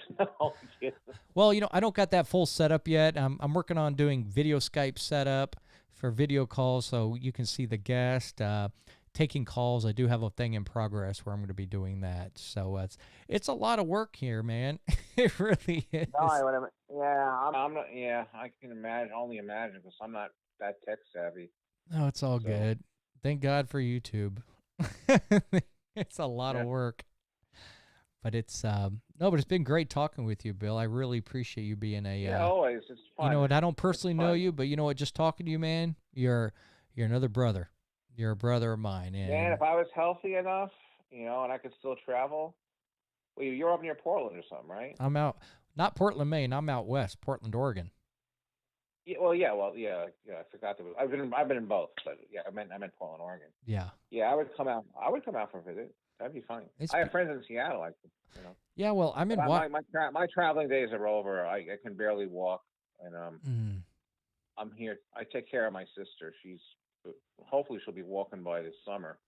Well, I don't got that full setup yet. I'm working on doing video Skype setup for video calls, so you can see the guest taking calls. I do have a thing in progress where I'm going to be doing that. So it's a lot of work here, man. It really is. No, I'm not. Yeah, I can only imagine, because I'm not that tech savvy. No, it's all good. Thank God for YouTube. It's a lot of work. But but it's been great talking with you, Bill. I really appreciate you being always. It's fun. You know what? I don't personally know you, but you know what? Just talking to you, man, you're another brother. You're a brother of mine. And man, if I was healthy enough, and I could still travel. Well, you're up near Portland or something, right? I'm out, not Portland, Maine. I'm out west, Portland, Oregon. Yeah. I forgot that. I've been in both, but yeah, I meant Portland, Oregon. Yeah. Yeah, I would come out for a visit. That'd be fine. I have friends in Seattle. Yeah, well, I'm in my traveling days are over. I can barely walk, and I'm here. I take care of my sister. Hopefully she'll be walking by this summer.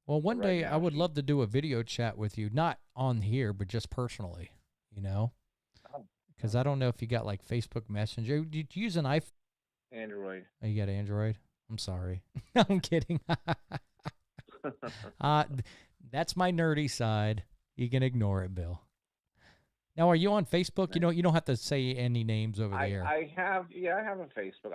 Well, one day I would love to do a video chat with you, not on here, but just personally. Because I don't know if you got like Facebook Messenger. Do you use an iPhone? Android. Oh, you got Android? I'm sorry. I'm kidding. That's my nerdy side. You can ignore it, Bill. Now, are you on Facebook? You don't have to say any names over there. I have a Facebook.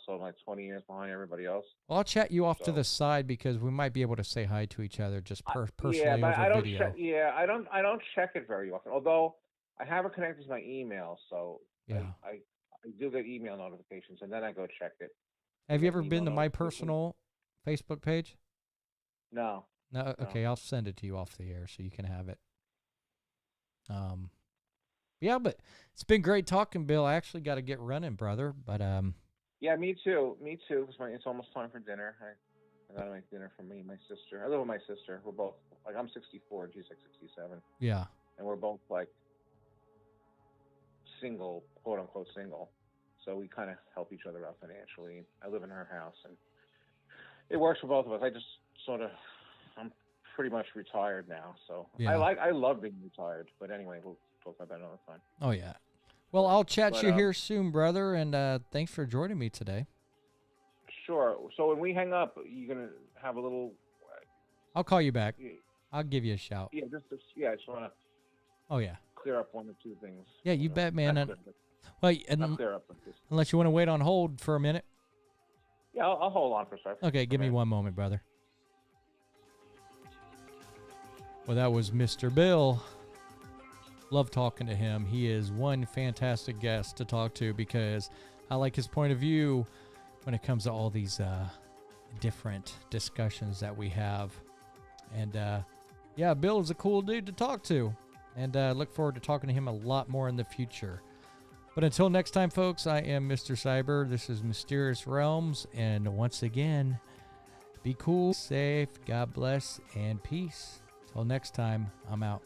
So I'm like 20 years behind everybody else. Well, I'll chat you off to the side because we might be able to say hi to each other just personally but over video. I don't check it very often. Although I have it connected to my email, so yeah, I do get email notifications, and then I go check it. Have you ever been to my personal Facebook page? No. No. Okay, I'll send it to you off the air so you can have it. Yeah, but it's been great talking, Bill. I actually got to get running, brother. But yeah, me too. Because it's almost time for dinner. I gotta make dinner for me and my sister. I live with my sister. We're both I'm 64 and she's like 67. Yeah. And we're both like single, quote unquote single. So we kind of help each other out financially. I live in her house, and it works for both of us. I'm pretty much retired now, so yeah. I love being retired. But anyway, we'll talk about that another time. Oh yeah. Well, I'll chat you here soon, brother, and thanks for joining me today. Sure. So when we hang up, you're gonna have a little. I'll call you back. I'll give you a shout. Yeah, I just want to. Oh yeah. Clear up one or two things. Yeah, you bet, man. Well, I'll clear up with this. unless you want to wait on hold for a minute. Yeah, I'll hold on for a second. Okay, give me one moment, brother. Well, that was Mr. Bill. Love talking to him. He is one fantastic guest to talk to because I like his point of view when it comes to all these different discussions that we have. And yeah, Bill is a cool dude to talk to. And look forward to talking to him a lot more in the future. But until next time, folks, I am Mr. Cyber. This is Mysterious Realms. And once again, be cool, safe, God bless, and peace. Till next time, I'm out.